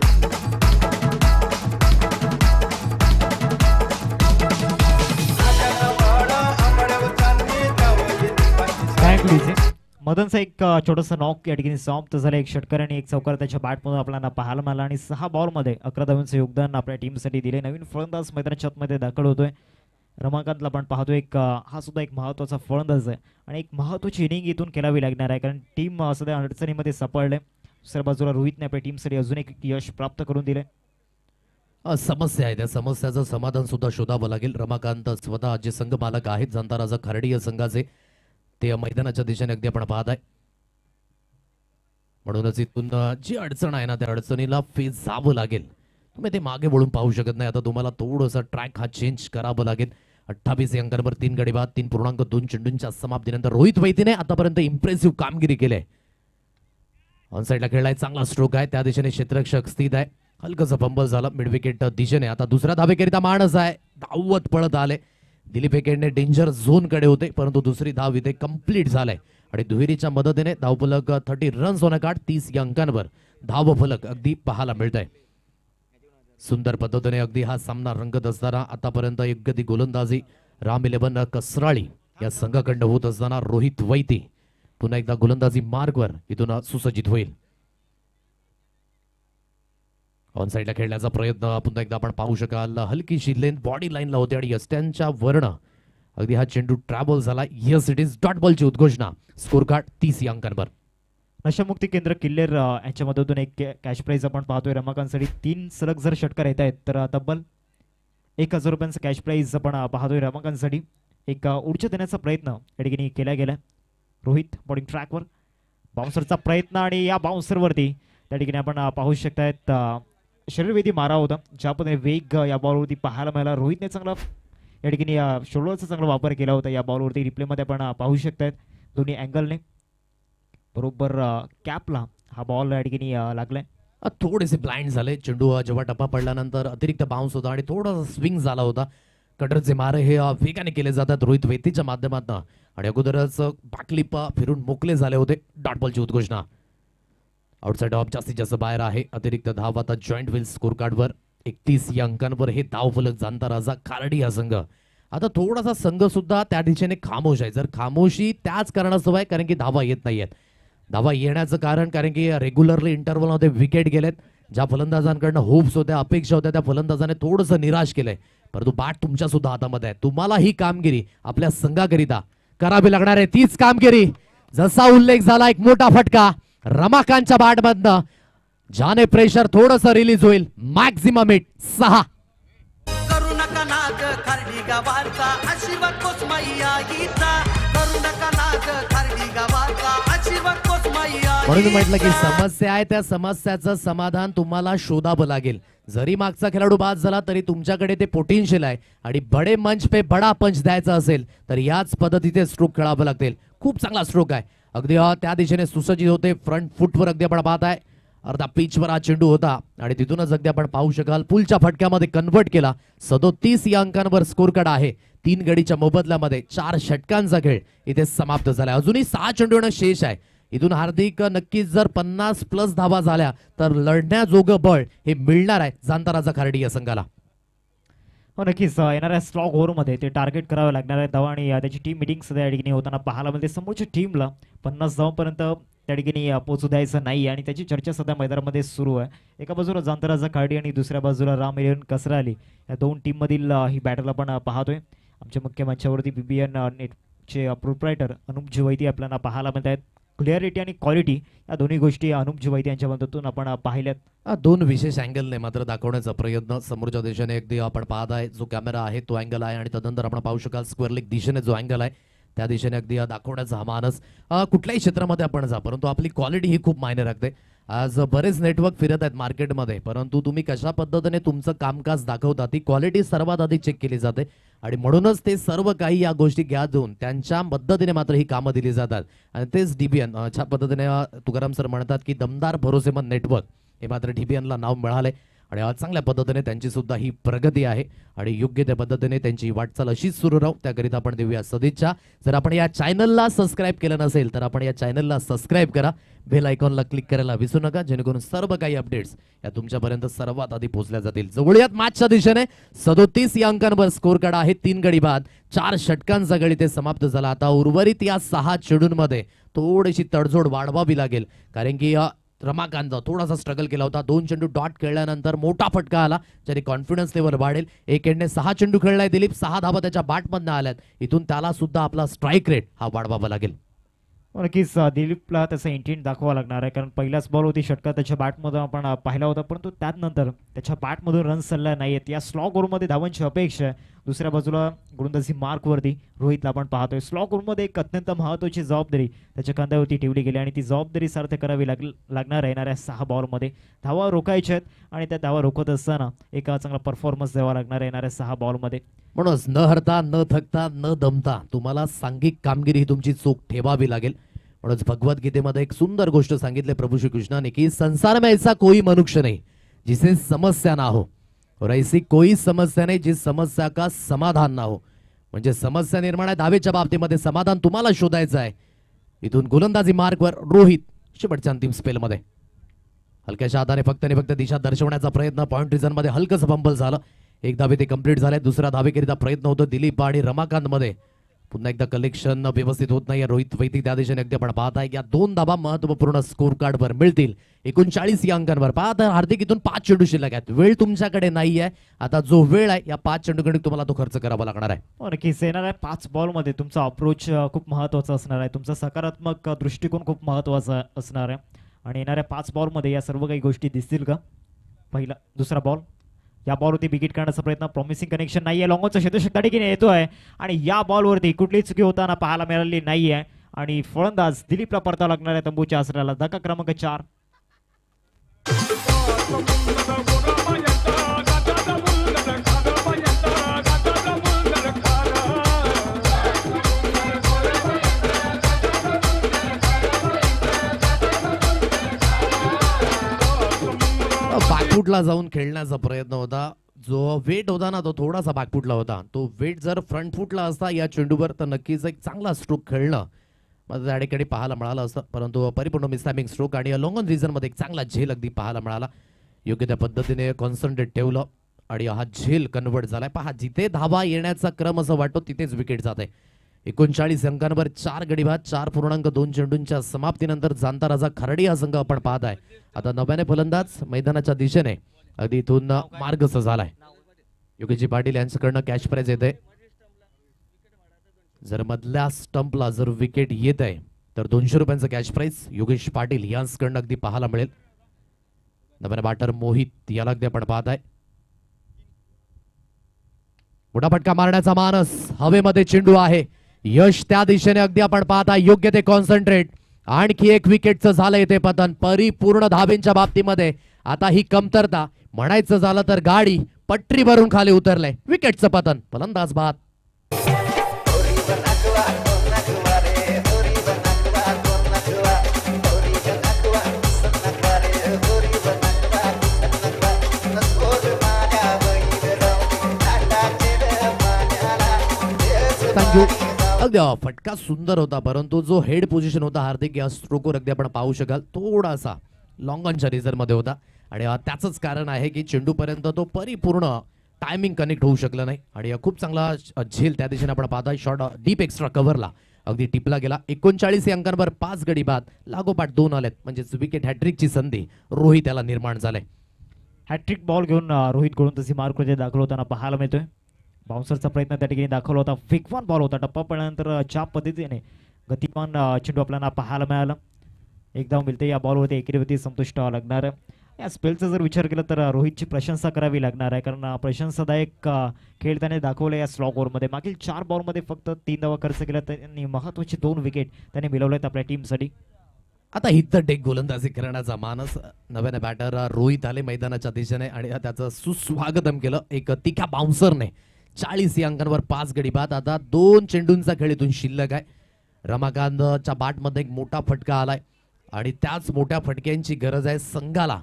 मदनचा एक छोटासा नॉक या ठिकाणी समाप्त झाला. 1 षटकार आणि 1 चौकार त्याच्या बॅटमधून आपल्याला पाहायला मिळाला आणि 6 बॉलमध्ये 11 धावांचं योगदान आपल्या टीमसाठी दिले. नवीन फलंदाज मैदानाच्या आतमध्ये दाखल होतोय. रमाकांतला आपण पाहतोय. हा सुद्धा एक महत्त्वाचा फलंदाज आहे आणि एक महत्त्वाची इनिंग इथून खेळावी लागणार आहे, कारण टीम सध्या अडचणीमध्ये सापडले. दुसऱ्या बाजूला रोहितने आपल्या टीमसाठी अजून एक यश प्राप्त करून दिले. समस्या आहे, त्या समस्याचं समाधान सुद्धा शोधावं लागेल. रमाकांत स्वतः जे संघ मालक आहेत जांताराचा खर्डी या संघाचे, ते मैदानाच्या दिशेने अगदी आपण पाहत आहे. म्हणूनच इथून जी अडचण आहे ना त्या अडचणीला फेस जावं लागेल. तुम्ही ते मागे वळून पाहू शकत नाही. आता तुम्हाला थोडंसं ट्रॅक हा चेंज करावं लागेल. 28 अंकांवर 3 गडी बाद. 3.2 चेंडूंच्या समाप्तीनंतर रोहित वैतीने आतापर्यंत इम्प्रेसिव्ह कामगिरी केली आहे. ऑन साईडला खेळलाय. चांगला स्ट्रोक आहे. त्या दिशेने क्षेत्ररक्षक स्थित आहे. हलकंसं फंबल झालं मिड विकेट दिशेने. आता दुसऱ्या धावेकरिता माणस आहे. धावत पळत आले. दिलीप एकेडने डेंजर झोन कडे होते, परंतु दुसरी धाव इथे कंप्लीट झालाय आणि दुहेरीच्या मदतीने धावफलक 30 रन्स होण्याकाठ 30 या अंकांवर धावफलक अगदी पाहायला मिळत आहे. सुंदर पद्धतीने अगदी हा सामना रंगत असताना आतापर्यंत योग्य ती गोलंदाजी राम 11 कसराळी या संघाकडनं होत असताना रोहित वैती पुन्हा एकदा गोलंदाजी मार्गवर इथून सुसज्जित होईल. ऑन साइडला खेळण्याचा प्रयत्न पुन्हा एकदा आपण पाहू शकाल. हलकीशी लेंथ बॉडी लाईनला होते आणि यष्ट्यांच्या वर्ण अगदी हा चेंडू ट्रॅव्हल झाला. यस इट इज डॉट बॉलची उद्घोषणा. स्कोर कार्ड 30 अंकांवर. नशामुक्ती केंद्र किल्लेर यांच्यामधून एक कॅश प्राईज आपण पाहतोय रमाकांतसाठी. 3 सलग जर षटकार येत आहेत तर तब्बल 1000 रुपयांचं कॅश प्राईज आपण पाहतोय रमाकांतसाठी. एक ऊर्जा देण्याचा प्रयत्न या ठिकाणी केला गेला. रोहित बॉलिंग ट्रॅकवर बाउन्सरचा प्रयत्न आणि या बाउन्सरवरती त्या ठिकाणी आपण पाहू शकतायत शरीरवेधी मारा होता. ज्या पद्धतीने वेग या बॉलवरती पाहायला मिळाला. रोहितने चांगला या ठिकाणी शोल्डरचा चांगला वापर केला होता या बॉलवरती. रिप्लेमध्ये आपण पाहू शकतायत दोन्ही अँगलने बरोबर कॅपला हा बॉल या ठिकाणी लागलाय. थोडेसे ब्लाइंड झाले. चेंडू जेव्हा टप्पा पडल्यानंतर अतिरिक्त बाउन्स होता आणि थोडासा स्विंग झाला होता. कटरचे मारे हे वेगाने केले जातात रोहित वैतीच्या माध्यमातून आणि अगोदरच बाकलिप फिरून मोकळे झाले होते. डॉट बॉलची उद्घोषणा. आउटसाइड ऑफ जास्तीत जास्त बाहेर आहे. अतिरिक्त धाव आता जॉईंट व्हील स्कोर कार्डवर 31 या अंकांवर हे धावफलक जाणता राजा खार्डी हा संघ. आता थोडासा संघ सुद्धा त्या दिशेने खामोश आहे. जर खामोशी त्याच कारणास्तव आहे कारण की धावा येत नाहीयेत. धावा येण्याचं कारण कारण की रेग्युलरली इंटरव्हलमध्ये विकेट गेलेत. ज्या फलंदाजांकडनं होप्स होत्या अपेक्षा होत्या त्या फलंदाजाने थोडंसं निराश केलंय. परंतु बॅट तुमच्या सुद्धा हातामध्ये आहे. तुम्हाला ही कामगिरी आपल्या संघाकरिता करावी लागणार आहे. तीच कामगिरी जसा उल्लेख झाला एक मोठा फटका रमाकांतच्या बॅटमधनं ज्याने प्रेशर थोडंसं रिलीज होईल. Maximum hit 6. करू नका नाग खार्डी गावाचा अशिवा कोसमैया गीता. करू नका नाग खार्डी गावाचा अशिवा कोसमैया. म्हणून म्हटलं की समस्या आहे त्या समस्याचं समाधान तुम्हाला शोधावं लागेल. जरी मागचा खेळाडू बाद झाला तरी तुमच्याकडे ते पोटेन्शियल आहे आणि बडे मंच पे बडा पंच द्यायचा असेल तर याच पद्धतीचे स्ट्रोक खेळावे लागतील. खूप चांगला स्ट्रोक आहे. अगदी त्या दिशेने सुसज्जित होते. फ्रंट फुटवर अगदी आपण पाहत आहे. अर्धा पिचवर हा चेंडू होता आणि तिथूनच अगदी आपण पाहू शकाल पुलच्या फटक्यामध्ये कन्वर्ट केला. 37 या अंकांवर स्कोर कार्ड आहे. 3 गडीच्या मोबदल्यामध्ये 4 षटकांचा खेळ इथे समाप्त झाला. अजूनही 6 चेंडू येणं शेष आहे. इथून हार्दिक नक्कीच जर 50+ धावा झाल्या तर लढण्याजोगं बळ हे मिळणार आहे जाणता राजा खार्डी या संघाला. हो नक्कीच येणाऱ्या स्लॉग ओव्हरमध्ये ते टार्गेट करावे लागणार आहे धावा आणि त्याची टीम मिटिंग सुद्धा या ठिकाणी होताना पाहायला मिळते. समोरच्या टीमला 50 धावांपर्यंत त्या ठिकाणी पोहोचू द्यायचं नाही आणि त्याची चर्चा सध्या मैदानामध्ये सुरू आहे. एका बाजूला जाणता राजा खार्डी आणि दुसऱ्या बाजूला राम 11 कसराली या दोन टीममधील ही बॅटल आपण पाहतोय. आमच्या मुख्य मंचावरती BBN नेटचे प्रोप्रायटर अनुप जुवैती आपल्याला पाहायला मिळत आहेत. क्लिअरिटी आणि क्वालिटी या दोन्ही गोष्टी अनुप जुवैती यांच्या मदतीतून आपण पाहिल्यात. 2 विशेष अँगलने मात्र दाखवण्याचा प्रयत्न समोरच्या दिशेने अगदी आपण पाहत आहे. जो कॅमेरा आहे तो अँगल आहे आणि तदनंतर आपण पाहू शकाल स्क्वेअर लेग दिशेने जो अँगल आहे त्या दिशेने अगदी दाखवण्याचा हा मानस. कुठल्याही क्षेत्रामध्ये आपण जा परंतु आपली क्वालिटी ही खूप मायने राखते. आज बरेच नेटवर्क फिरत आहेत मार्केटमध्ये परंतु तुम्ही कशा पद्धतीने तुमचं कामकाज दाखवता ती क्वालिटी सर्वात आधी चेक केली जाते आणि म्हणूनच ते सर्व काही या गोष्टी घेऊन त्यांच्या पद्धतीने मात्र ही कामं दिली जातात. आणि तेच DBN च्या पद्धतीने तुकाराम सर म्हणतात की दमदार भरोसेमंद नेटवर्क हे मात्र DBNला नाव मिळाले आणि चांगल्या पद्धतीने त्यांची सुद्धा ही प्रगती आहे आणि योग्य त्या पद्धतीने त्यांची वाटचाल अशीच सुरू राहू त्याकरिता आपण देऊया सदिच्छा. जर आपण या चॅनलला सबस्क्राईब केलं नसेल तर आपण या चॅनलला सबस्क्राईब करा. बेल आयकॉनला क्लिक करायला विसरू नका जेणेकरून सर्व काही अपडेट्स या तुमच्यापर्यंत सर्वात आधी पोहोचल्या जातील. जवळयात मॅचच्या दिशेने 37 या अंकांवर स्कोर कार्ड आहे. 3 गडी बाद 4 षटकांचा गडी ते समाप्त झाला. आता उर्वरित या 6 चेंडूंमध्ये थोडीशी तडजोड वाढवावी लागेल कारण की रमाकांत थोडासा स्ट्रगल केला होता. 2 चेंडू डॉट खेळल्यानंतर मोठा फटका आला ज्याने कॉन्फिडन्स लेवल वाढेल. एक एंडने 6 चेंडू खेळलाय दिलीप. 6 धावा त्याच्या बॅटमधनं आल्यात. इथून त्याला सुद्धा आपला स्ट्राईक रेट हा वाढवावा लागेल. नक्कीच दिलीपला त्याचा इंटेंट दाखवावा लागणार आहे कारण पहिलाच बॉल होती षटकार त्याच्या बॅटमधून आपण पाहिला होता परंतु त्यानंतर त्याच्या बॅटमधून रन्स चालल्या नाहीयेत. या स्लॉग ओव्हरमध्ये धावांची अपेक्षा आहे. दुसऱ्या बाजूला गोलंदाजी मार्कवरती रोहितला आपण पाहतोय. स्लॉग ओव्हरमध्ये एक अत्यंत महत्त्वाची जबाबदारी त्याच्या खांद्यावरती ठेवली गेली आणि ती जबाबदारी सार्थ करावी लागणार आहे. येणाऱ्या 6 बॉलमध्ये धावा रोखायच्या आहेत आणि त्या धावा रोखत असताना एक चांगला परफॉर्मन्स द्यावा लागणार आहे येणाऱ्या 6 बॉलमध्ये. म्हणूनच न हरता न थकता न दमता तुम्हाला सांघिक कामगिरी ही तुमची चोख ठेवावी लागेल. म्हणून भगवद्गीतेमध्ये एक सुंदर गोष्ट सांगितले प्रभू श्री कृष्णाने की संसार में ऐसा कोई मनुष्य नहीं जिसे समस्या ना हो और ऐसी कोई समस्या नहीं जिस समस्या का समाधान ना हो. म्हणजे समस्या निर्माण आहे धावेच्या बाबतीमध्ये समाधान तुम्हाला शोधायचं आहे. इथून गोलंदाजी मार्कवर रोहित शेवटच्या अंतिम स्पेलमध्ये हलक्याच्या हाताने फक्त आणि फक्त दिशा दर्शवण्याचा प्रयत्न. पॉइंट रिझन मध्ये हलकंच बंबल झालं. एक धावे ते कंप्लीट झाले. दुसऱ्या धावेकरिता प्रयत्न होतो दिलीप आणि रमाकांत मध्ये. पुन्हा एकदा कलेक्शन व्यवस्थित होत नाही. रोहित वैदिक त्या दिशेने अगदी आपण पाहत आहे या 2 धावा महत्वपूर्ण स्कोर कार्ड वर मिळतील 39 या अंकांवर. पाहता हार्दिक इथून 5 चेंडू शिल्लक आहेत. वेळ तुमच्याकडे नाहीये. आता जो वेळ आहे या 5 चेंडूकडे तुम्हाला तो खर्च करावा लागणार आहे. नक्कीच येणार आहे 5 बॉलमध्ये तुमचा अप्रोच खूप महत्त्वाचा असणार आहे. तुमचा सकारात्मक दृष्टिकोन खूप महत्त्वाचा असणार आहे. आणि येणाऱ्या 5 बॉलमध्ये या सर्व काही गोष्टी दिसतील का? पहिला दुसरा बॉल, या बॉलवरती विकेट काढण्याचा प्रयत्न. प्रॉमिसिंग कनेक्शन नाही आहे. लॉंगॉनचा क्षेत्ररक्षक ताडीकीने येतोय आणि या बॉलवरती कुठलीही चुकी होताना पाहायला मिळाली नाही आहे. आणि फलंदाज दिलीपला परतावा लागणार आहे तंबूच्या आसऱ्याला. धक्का क्रमांक 4. बॅकफुटला जाऊन खेळण्याचा प्रयत्न होता. जो वेट होता ना तो थोडासा बॅकफुटला होता. तो वेट जर फ्रंट फुटला असता या चेंडूवर तर नक्कीच एक चांगला स्ट्रोक खेळणं मला त्या ठिकाणी पाहायला मिळालं असतं. परंतु परिपूर्ण मिसटायमिंग स्ट्रोक आणि लॉंग ऑन रिझन मध्ये एक चांगला झेल अगदी पाहायला मिळाला. योग्य त्या पद्धतीने कॉन्सन्ट्रेट ठेवलं आणि हा झेल कन्वर्ट झालाय. पहा जिथे धावा येण्याचा क्रम असं वाटतो तिथेच विकेट जात आहे. 39 अंकांवर 4 गडी बाद. 4.2 चेंडूंच्या समाप्तीनंतर जाणता राजा खर्डी हा संघ आपण पाहत आहे. आता नव्याने फलंदाज मैदानाच्या दिशेने अगदी इथून मार्गस्थ झालाय. योगेशजी पाटील यांच्याकडनं कॅश प्राइज येते. जर मधल्या स्टंपला जर विकेट येत आहे तर 200 रुपयांचं कॅश प्राइज योगेश पाटील यांच्याकडनं अगदी पाहायला मिळेल. नव्याने बॅटर मोहित याला अगदी आपण पाहत आहे. मोठा फटका मारण्याचा मानस. हवेमध्ये चेंडू आहे. यश त्या दिशेने अगदी आपण पाहता. योग्य ते कॉन्सन्ट्रेट. आणखी एक विकेटचं झालं येते पतन. परिपूर्ण धावेंच्या बाबतीमध्ये आता ही कमतरता म्हणायचं झालं तर गाडी पट्टी भरून खाली उतरले. विकेटचं पतन. फलंदाज बाद. थँक्यू. अगदी फटका सुंदर होता परंतु जो हेड पोझिशन होता हार्दिक या स्ट्रोकवर अगदी आपण पाहू शकाल थोडासा लॉंग ऑनच्या रिझर्व मध्ये होता. आणि त्याचंच कारण आहे की चेंडू पर्यंत तो परिपूर्ण टायमिंग कनेक्ट होऊ शकला नाही. आणि खूप चांगला झेल त्या दिशेने आपण पाहता. शॉट डीप एक्स्ट्रा कव्हरला अगदी टिपला गेला. 39 अंकांवर 5 गडी बाद. लागोपाठ 2 आलेत म्हणजेच विकेट हॅट्रिकची संधी रोहित याला निर्माण झाले. हॅट्रिक बॉल घेऊन रोहित गोलंदाजी मार्कमध्ये दाखल होताना पाहायला मिळतोय. बाउन्सरचा प्रयत्न त्या ठिकाणी दाखवला होता. वेगवान बॉल होता. टप्पा पडल्यानंतर ज्या पद्धतीने गतिमान चेंडू आपल्याला पाहायला मिळाला. एक धाव मिळते. या बॉलवरती एकेरीवरती संतुष्ट व्हावं लागणार आहे. या स्पेलचा जर विचार केला तर रोहितची प्रशंसा करावी लागणार आहे कारण प्रशंसादायक खेळ त्याने दाखवला या स्लॉग ओव्हरमध्ये. मागील 4 बॉलमध्ये फक्त 3 धावा खर्च केला. त्यांनी महत्त्वाची 2 विकेट त्याने मिळवलेत आपल्या टीमसाठी. आता हित टेक गोलंदाजी करण्याचा मानस. नव्याने बॅटर रोहित आले मैदानाच्या दिशेने आणि त्याचं सुस्वागतम केलं एक तिख्या बाउन्सरने. 40 या अंकांवर 5 गडी बाद. आता 2 चेंडूंचा खेळ इथून शिल्लक आहे. रमाकांतच्या बॅटमध्ये एक मोठा फटका आलाय आणि त्याच मोठ्या फटक्यांची गरज आहे संघाला.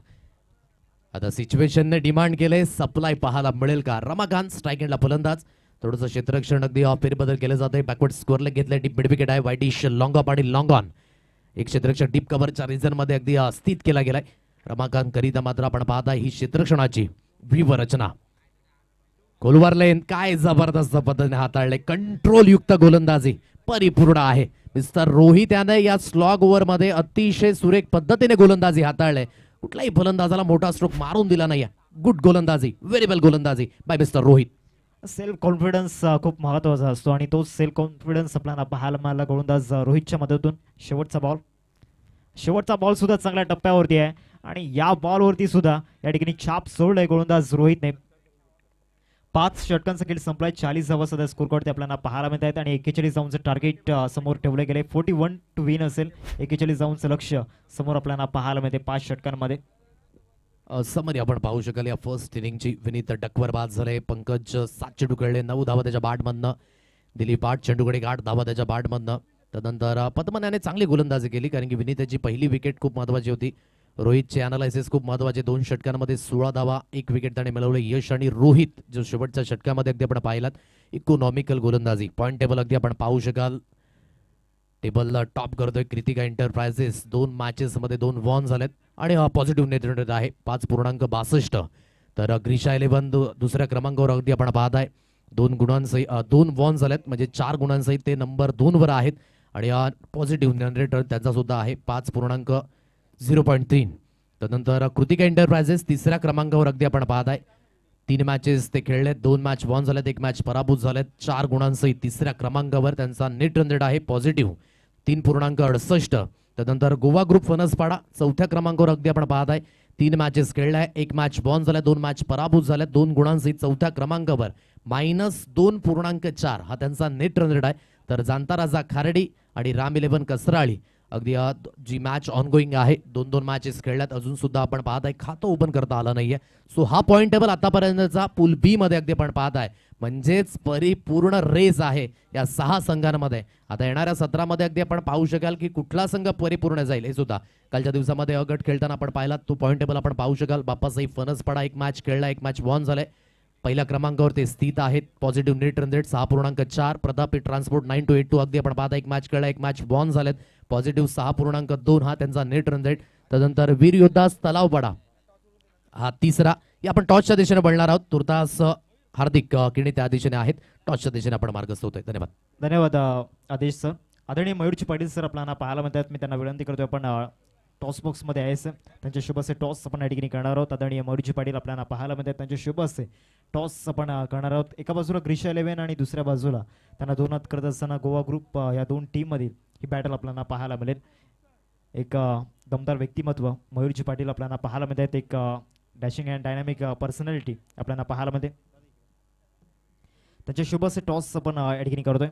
आता सिच्युएशनने डिमांड केले. सप्लाय पाहायला मिळेल का? रमाकांत स्ट्राईक एंडला फलंदाज. थोडंसं क्षेत्ररक्षण अगदी फेरबदल केले जाते. बॅकवर्ड स्कोअरला घेतले. डीप मिड विकेट आहे. वाईटिश लॉंग ऑफ आणि लॉंग ऑन. एक क्षेत्ररक्षक डीप कव्हरच्या रिझन मध्ये अगदी स्थित केला गेलाय. रमाकांत करिता मात्र आपण पाहता ही क्षेत्ररक्षणाची व्यूहरचना. गोलवर लेन काय जबरदस्त पद्धतीने हाताळले. कंट्रोल युक्त गोलंदाजी परिपूर्ण आहे. मिस्टर रोहित याने या स्लॉग ओव्हर मध्ये अतिशय सुरेख पद्धतीने गोलंदाजी हाताळले. कुठल्याही फलंदाजाला मोठा स्ट्रोक मारून दिला नाही. गुड गोलंदाजी. व्हेरी वेल गोलंदाजी by mister Rohit. Self confidence खूप महत्त्वाचा असतो आणि तो सेल्फ कॉन्फिडन्स आपल्याला पाहायला मिळाला गोलंदाज रोहितच्या मदतीतून. शेवटचा बॉल सुद्धा चांगल्या टप्प्यावरती आहे आणि या बॉलवरती सुद्धा या ठिकाणी छाप सोडलंय गोलंदाज रोहितने. 5 षटकांचा खेळ संपलाय. 40 धावा सध्या स्कोर कार्ड आपल्याला पाहायला मिळत आहेत आणि 41 धावांचं टार्गेट समोर ठेवले गेले. 41 टू विन असेल. 41 धावांचं लक्ष समोर आपल्याला पाहायला मिळते 5 षटकांमध्ये. समरी आपण पाहू शकाल या फर्स्ट इनिंगची. विनीत डकवर बाद झाले. पंकज 7 चेंडू खेळले. 9 धावा त्याच्या बॅटमधनं. दिलीप 8 चेंडूकडे 8 धावा त्याच्या बॅटमधनं. त्यानंतर पद्मन याने चांगली गोलंदाजी केली कारण की विनीताची पहिली विकेट खूप महत्वाची होती. रोहितचे अनालायसिस खूप महत्वाचे. 2 षटकांमध्ये 16 धावा 1 विकेट त्याने मिळवले. यश आणि रोहित जो शेवटच्या षटकामध्ये अगदी आपण पाहिलात इकॉनॉमिकल गोलंदाजी. पॉईंट टेबल अगदी आपण पाहू शकाल. टेबल टॉप करतोय कृतिका एंटरप्राइजेस. 2 मॅचेस मध्ये 2 वॉन झालेत आणि पॉझिटिव्ह नेट रन रेट आहे 5.62. तर ग्रीशा 11 दुसऱ्या क्रमांकावर अगदी आपण पाहत आहे 2 गुणांसहित 2 वॉन झालेत म्हणजे 4 गुणांसहित ते नंबर 2 वर आहेत आणि पॉझिटिव्ह रन रेट त्यांचा सुद्धा आहे 5.0.3. त्यानंतर कृतिका एंटरप्राइजेस तिसऱ्या क्रमांकावर अगदी आपण पाहत आहे 3 मॅचेस ते खेळलेत 2 मॅच वॉन झालेत 1 मॅच पराभूत झालेत 4 गुणांसहित तिसऱ्या क्रमांकावर त्यांचा नेट रन रेट आहे पॉझिटिव्ह 3.68. त्यानंतर गोवा ग्रुप फणसपाडा चौथ्या क्रमांकावर अगदी आपण पाहत आहे 3 मॅचेस खेळल्या 1 मॅच वॉन झाल्या 2 मॅच पराभूत झाल्या 2 गुणांसहित चौथ्या क्रमांकावर -2.4 हा त्यांचा नेट रन रेट आहे. तर जांता राजा खारडी आणि राम 11 कसराळी अगदी जी मॅच ऑनगोईंग आहे 2-2 मॅचेस खेळल्यात अजून सुद्धा आपण पाहत आहे खातं ओपन करता आलं नाहीये. सो हा पॉईंट टेबल आतापर्यंतचा पूल बी मध्ये अगदी आपण पाहत आहे म्हणजेच परिपूर्ण रेस आहे या 6 संघांमध्ये. आता येणाऱ्या सत्रामध्ये अगदी आपण पाहू शकाल की कुठला संघ परिपूर्ण जाईल हे सुद्धा कालच्या दिवसामध्ये गट खेळताना आपण पाहिला तो पॉईंट टेबल आपण पाहू शकाल. बाप्पासाहेब फणसपाडा 1 मॅच खेळला 1 मॅच वॉन झालाय पहिल्या क्रमांकावर ते स्थित आहेत पॉझिटिव्ह नेट रन रेट 6.4. प्रतापी ट्रान्सपोर्ट 9-82 अगदी आपण पाहता 1 मॅच खेळला 1 मॅच वॉन झालेत पॉझिटिव्ह 6.2 हा त्यांचा नेट रन रेट. त्यानंतर वीर योद्धास तलावपाडा हा तिसरा या आपण टॉसच्या दिशेने बोलणार आहोत. तुर्तास हार्दिक किणी त्या दिशेने आहेत टॉसच्या दिशेने आपण मार्गस्थ होतोय. धन्यवाद. धन्यवाद आदेश सर. आदरणीय मयूरजी पाटील सर आपल्याला पाहायला म्हणतात मी त्यांना विनंती करतोय आपण टॉस बॉक्स मध्ये आहे त्यांचे शुभ असे टॉस आपण या ठिकाणी करणार आहोत. आदरणीय मयूरजी पाटील आपल्याला पाहायला म्हणतात त्यांचे शुभ असे टॉस आपण करणार आहोत. एका बाजूला ग्रीशा 11 आणि दुसऱ्या बाजूला त्यांना दोनात करत असताना गोवा ग्रुप या 2 टीम मधील ही बॅटल आपल्याला पाहायला मिळेल. एक दमदार व्यक्तिमत्व मयूरजी पाटील आपल्याला पाहायला मिळतात एक डॅशिंग अँड डायनामिक पर्सनॅलिटी आपल्याला पाहायला मिळते. त्यांचे शुभ असे टॉस आपण या ठिकाणी करतोय.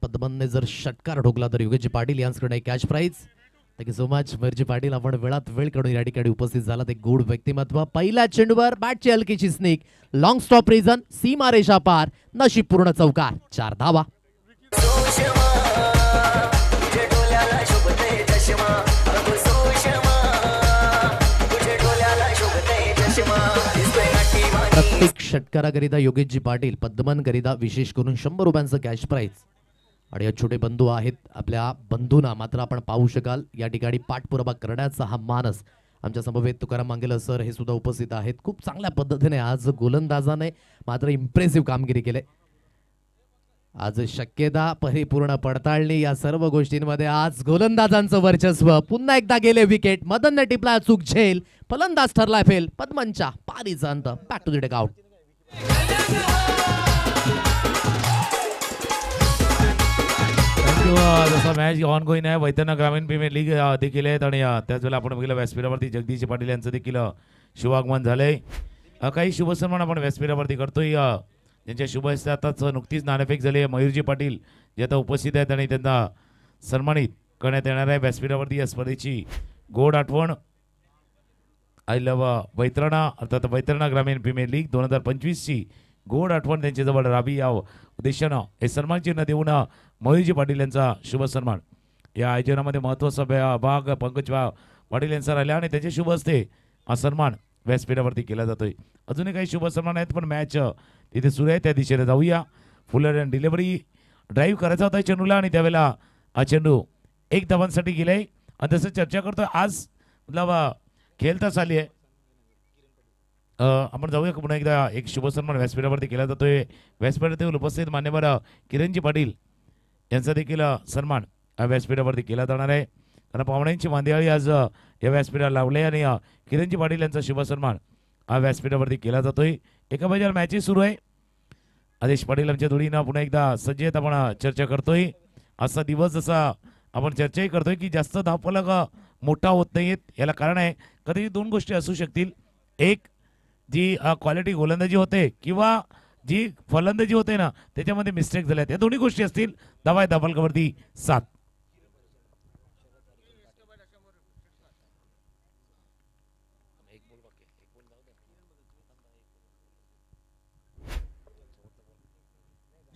पद्मनने जर षटकार ठोकला तर योगेशजी पाटील यांच्याकडे catch prize. Thank you so much मयूरजी पाटील आपण वेळात वेळ काढून या ठिकाणी उपस्थित झाला ते गुड व्यक्तिमत्व. पहिल्या चेंडूवर बॅटची हलकीची स्निक लॉंग स्टॉप रिझन सीमा रेषा पार नशीब पूर्ण चौकार 4 धावा. प्रत्येक षटकाराकरिता योगेशजी पाटील पद्मन करिता विशेष करून 100 रुपयांचं कॅश प्राइज. आणि या छोटे बंधू आहेत आपल्या बंधूंना मात्र आपण पाहू शकाल या ठिकाणी पाठपुरावा करण्याचा हा मानस आमच्या समवेत तुकाराम मांगेला सर हे सुद्धा उपस्थित आहेत. खूप चांगल्या पद्धतीने आज गोलंदाजाने मात्र इम्प्रेसिव्ह कामगिरी केली. आज शक्यता परिपूर्ण पडताळणी या सर्व गोष्टींमध्ये आज गोलंदाजांचं वर्चस्व. पुन्हा एकदा गेले विकेट मदनने टिपला चूक झेल फलंदाज ठरला फेल पद्मनच्या पारीचा अंत. Back to the dugout. जसा match on going Vaitarna ग्रामीण प्रीमियर लीग देखील आहेत आणि त्याच वेळेला आपण बघितलं व्यासपीठावरती जगदीश पाटील यांचं देखील शुभागमन झालंय. काही शुभसन्मान आपण व्यासपीठावरती करतोय ज्यांच्या शुभ हस्ते आताच नुकतीच नाणेफेक झाली आहे. मयूरजी पाटील जे आता उपस्थित आहेत आणि त्यांना सन्मानित करण्यात येणार आहे व्यासपीठावरती. या स्पर्धेची गोड आठवण आय लव वैतरणा अर्थात वैतरणा ग्रामीण प्रीमियर लीग 2025ची गोड आठवण त्यांच्याजवळ राहावी या उद्देशानं हे सन्मान चिन्ह देऊन मयूरजी पाटील यांचा शुभ सन्मान या आयोजनामध्ये महत्त्वाचा भाग पंकज पाटील यांचा राहिला आणि त्याचे शुभ हस्ते हा सन्मान व्यासपीठावरती केला जातोय. अजूनही काही शुभ सन्मान आहेत पण मॅच तिथे सुरू आहे त्या दिशेने जाऊया. फुलर अँड डिलिव्हरी ड्राईव्ह करायचा होता चेंडूला आणि त्यावेळेला हा चेंडू एक धावांसाठी गेलाय. आणि तसं चर्चा करतोय आज मतलब खेळताच आली आहे. आपण जाऊया पुन्हा एकदा एक शुभ सन्मान व्यासपीठावरती केला जातोय. व्यासपीठावर उपस्थित मान्यवर किरणजी पाटील यांचा देखील सन्मान व्यासपीठावरती केला जाणार आहे. कारण पाहुण्यांची मांदियाळी आज या व्यासपीठाला लावले आणि किरणजी पाटील यांचा शुभ सन्मान व्यासपीठावरती केला जातोय. एका बाजूला मॅचेस सुरू आहे. आदेश पाटील यांच्या जोडीनं पुन्हा एकदा सज्जेत आपण चर्चा करतोय. असा दिवस जसा आपण चर्चाही करतोय की जास्त धावफलक मोठा होत नाहीयेत. याला कारण आहे कधी दोन गोष्टी असू शकतील. एक जी क्वालिटी गोलंदाजी होते किंवा जी फलंदाजी होते ना त्याच्यामध्ये मिस्टेक झाल्या त्या दोन्ही गोष्टी असतील. धावा धावफलकावरती 7.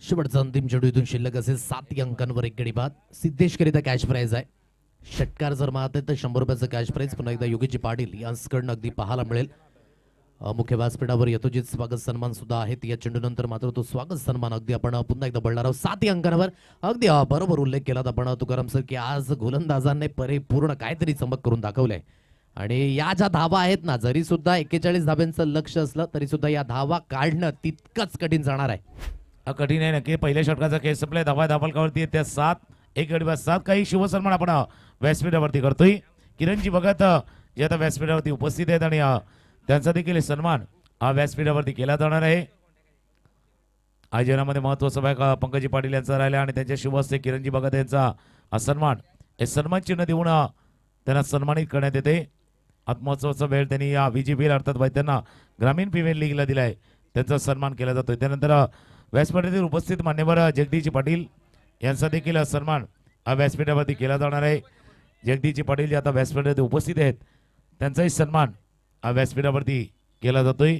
शेवटचा अंतिम चेंडू इथून शिल्लक असेल 7 अंकांवर एक गडी बाद. सिद्धेशकरिता कॅश प्राइज आहे. षटकार जर मारते तर 100 रुपयाचं कॅश प्राइज पुन्हा एकदा योगीजी पाटील यांच्याकडनं अगदी पाहायला मिळेल. मुख्य व्यासपीठावर यथोचित स्वागत सन्मान सुद्धा आहेत. या चेंडूनंतर मात्र तो स्वागत सन्मान अगदी आपण पुन्हा एकदा बोलणार आहोत. 7 अंकांवर अगदी बरोबर उल्लेख केला आपण तुकाराम सर की आज गोलंदाजांनी परिपूर्ण काहीतरी चमक करून दाखवलंय. आणि या ज्या धावा आहेत ना जरी सुद्धा 41 धाब्यांचं लक्ष असलं तरी सुद्धा या धावा काढणं तितकंच कठीण जाणार आहे. कठीण आहे नक्की. पहिल्या षटकाचा खेळ संपलाय. धावा धावफलकावरती त्या 7 एक गडी बाद 7. काही शुभ सन्मान आपण व्यासपीठावरती करतोय. किरणजी भगत जे आता व्यासपीठावरती उपस्थित आहेत आणि त्यांचा देखील सन्मान व्यासपीठावरती केला जाणार आहे. आयोजनामध्ये महत्वाचा भाग पंकजी पाटील यांचा राहिला आणि त्यांच्या शुभ हस्ते किरणजी भगत यांचा सन्मान हे सन्मान चिन्ह देऊन त्यांना सन्मानित करण्यात येते. आत्मोत्सवाचा वेळ त्यांनी या VGPL अर्थात वैद्यांना ग्रामीण प्रीमियर लीगला दिलाय त्यांचा सन्मान केला जातोय. त्यानंतर व्यासपीठातील उपस्थित मान्यवर जगदीश पाटील यांचा देखील सन्मान व्यासपीठावरती केला जाणार आहे. जगदीश पाटील जे आता व्यासपीठावरती उपस्थित आहेत त्यांचाही सन्मान व्यासपीठावरती केला जातोय.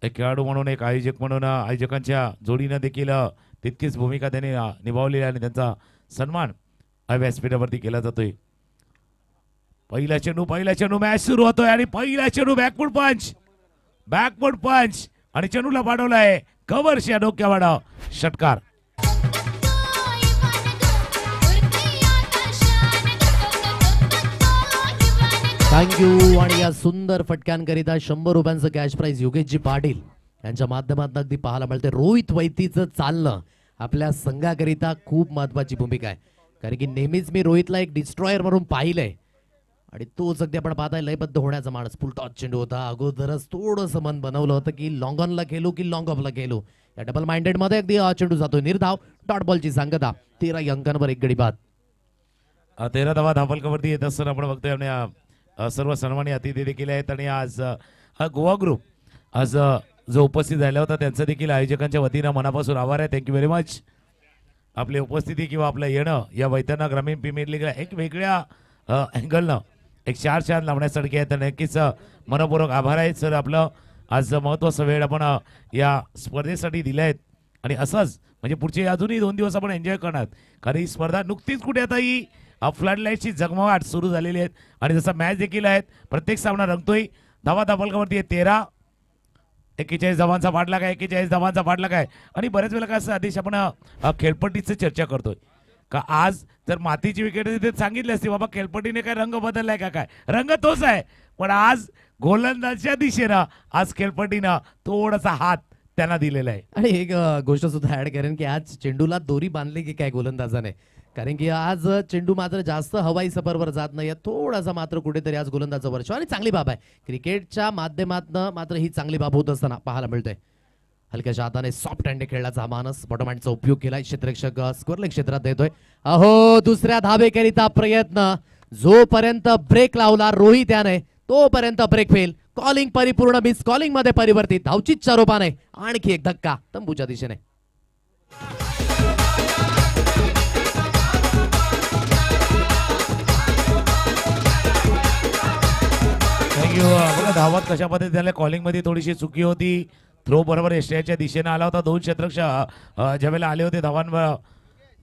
एक खेळाडू म्हणून एक आयोजक म्हणून आयोजकांच्या जोडीनं देखील तितकीच भूमिका त्यांनी निभावली आणि त्यांचा सन्मान व्यासपीठावरती केला जातोय. पहिला चेंडू मॅच सुरू होतोय आणि पहिला चेंडू बॅकवर्ड पंच आणि चेंडूला पाडवलाय कव्हरच्या डोक्यावर षटकार. थँक्यू. आणि या सुंदर फटक्यांकरिता 100 रुपयांचं कॅश प्राइज योगेशजी पाटील यांच्या माध्यमातून अगदी पाहायला मिळते. रोहित वैतीचं चालणं आपल्या संघाकरिता खूप महत्वाची भूमिका आहे. कारण की नेहमीच मी रोहितला एक डिस्ट्रॉयर म्हणून पाहिलंय आणि तोच अगदी आपण पाहताय लयबद्ध होण्याचा माणूस. फुल टॉच चेंडू होता. अगोदरच थोडंसं मन बनवलं होतं की लॉंग ऑनला खेळू की लॉंग ऑफला खेळू. या डबल माइंडेड मध्ये अगदी चेंडू जातोय निर्धाव. डॉट बॉलची सांगता 13 अंकांवर एक गडी बाद. 13 धावा धावफलकावरती येत असताना आपण बघतोय आणि सर्व सन्मानी अतिथी देखील आहेत. आणि आज हा गोवा ग्रुप आज जो उपस्थित झाला होता त्यांचं देखील आयोजकांच्या वतीनं मनापासून आभार आहे. Thank you very much. आपली उपस्थिती किंवा आपलं येणं या वैतरणा ग्रामीण प्रीमियर लीगला एक वेगळ्या अँगलनं एक 4 चांद लावण्यासाठी आहे. तर नक्कीच मनपूर्वक आभार आहेत सर. आपलं आज महत्त्वाचा वेळ आपण या स्पर्धेसाठी दिला आहेत आणि असंच म्हणजे पुढचे अजूनही 2 दिवस आपण एन्जॉय करणार. कारण ही स्पर्धा नुकतीच कुठे आता ही फ्लड लाईटची जगमगाट सुरू झालेली आहेत आणि जसा मॅच देखील आहेत प्रत्येक सामना रंगतोय. धावा धावफलकावरती 13. 41 धावांचा पाठलाग आहे. 41 धावांचा पाठलाग आहे. आणि बऱ्याच वेळेला कसं आदेश आपण खेळपट्टीचं चर्चा करतोय का आज जर मातीची विकेट तिथे सांगितली असती बाबा खेळपट्टीने काय रंग बदललाय का काय. रंग तोच आहे पण आज गोलंदाजच्या दिशेनं आज खेळपट्टीनं थोडासा हात त्यांना दिलेला आहे. आणि एक गोष्ट सुद्धा ऍड करेन की आज चेंडूला दोरी बांधली की काय गोलंदाजाने. कारण की आज चेंडू मात्र जास्त हवाई सफरवर जात नाही. थोडासा मात्र कुठेतरी आज गोलंदाजा वर्ष आणि चांगली बाब आहे. क्रिकेटच्या माध्यमातून मात्र ही चांगली बाब होत असताना पाहायला मिळतंय. हलक्याच्या हाताने सॉफ्ट हँड खेळण्याचा हा मानस बॉटम हँडचा उपयोग केलाय. क्षेत्ररक्षक स्क्वेअर क्षेत्रात देतोय. अहो दुसऱ्या धाबेकरिता प्रयत्न. जोपर्यंत ब्रेक लावला रोहित याने तोपर्यंत ब्रेक फेल. कॉलिंग परिपूर्ण मिस कॉलिंग मध्ये परिवर्तित. धावचीच्या रूपाने आणखी एक धक्का तंबूच्या दिशेने. थँक्यू. बघा धावात कशा पद्धतीने झाल्या. कॉलिंग मध्ये थोडीशी चुकी होती. थ्रो बरोबर एशियाच्या दिशेने आला होता. 2 क्षेत्ररक्षक ज्यावेळेला आले होते धावांवर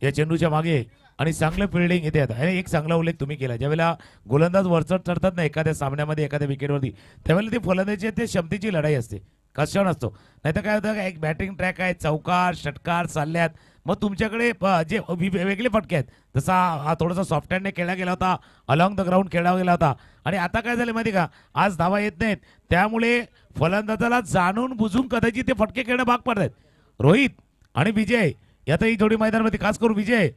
या चेंडूच्या मागे आणि चांगलं फिल्डिंग इथे आता. आणि एक चांगला उल्लेख तुम्ही केला ज्यावेळेला गोलंदाज वरचढ चढतात ना एखाद्या सामन्यामध्ये एखाद्या विकेटवरती त्यावेळेला ती फलंदाजी ते क्षमतेची लढाई असते. कशा नसतो. नाही तर काय होतं, एक बॅटिंग ट्रॅक आहे, चौकार षटकार चालल्यात, मग तुमच्याकडे जे वेगळे फटके आहेत, जसा हा थोडासा सॉफ्ट हँडने खेळला गेला होता, अलॉंग द ग्राउंड खेळला गेला होता. आणि आता काय झालं माहिती का, आज धावा येत नाहीत, त्यामुळे फलंदाजाला जाणून बुजून कदाचित ते फटके खेळणं भाग पडतात. रोहित आणि विजय यातही थोडी मैदानामध्ये, खास करून विजय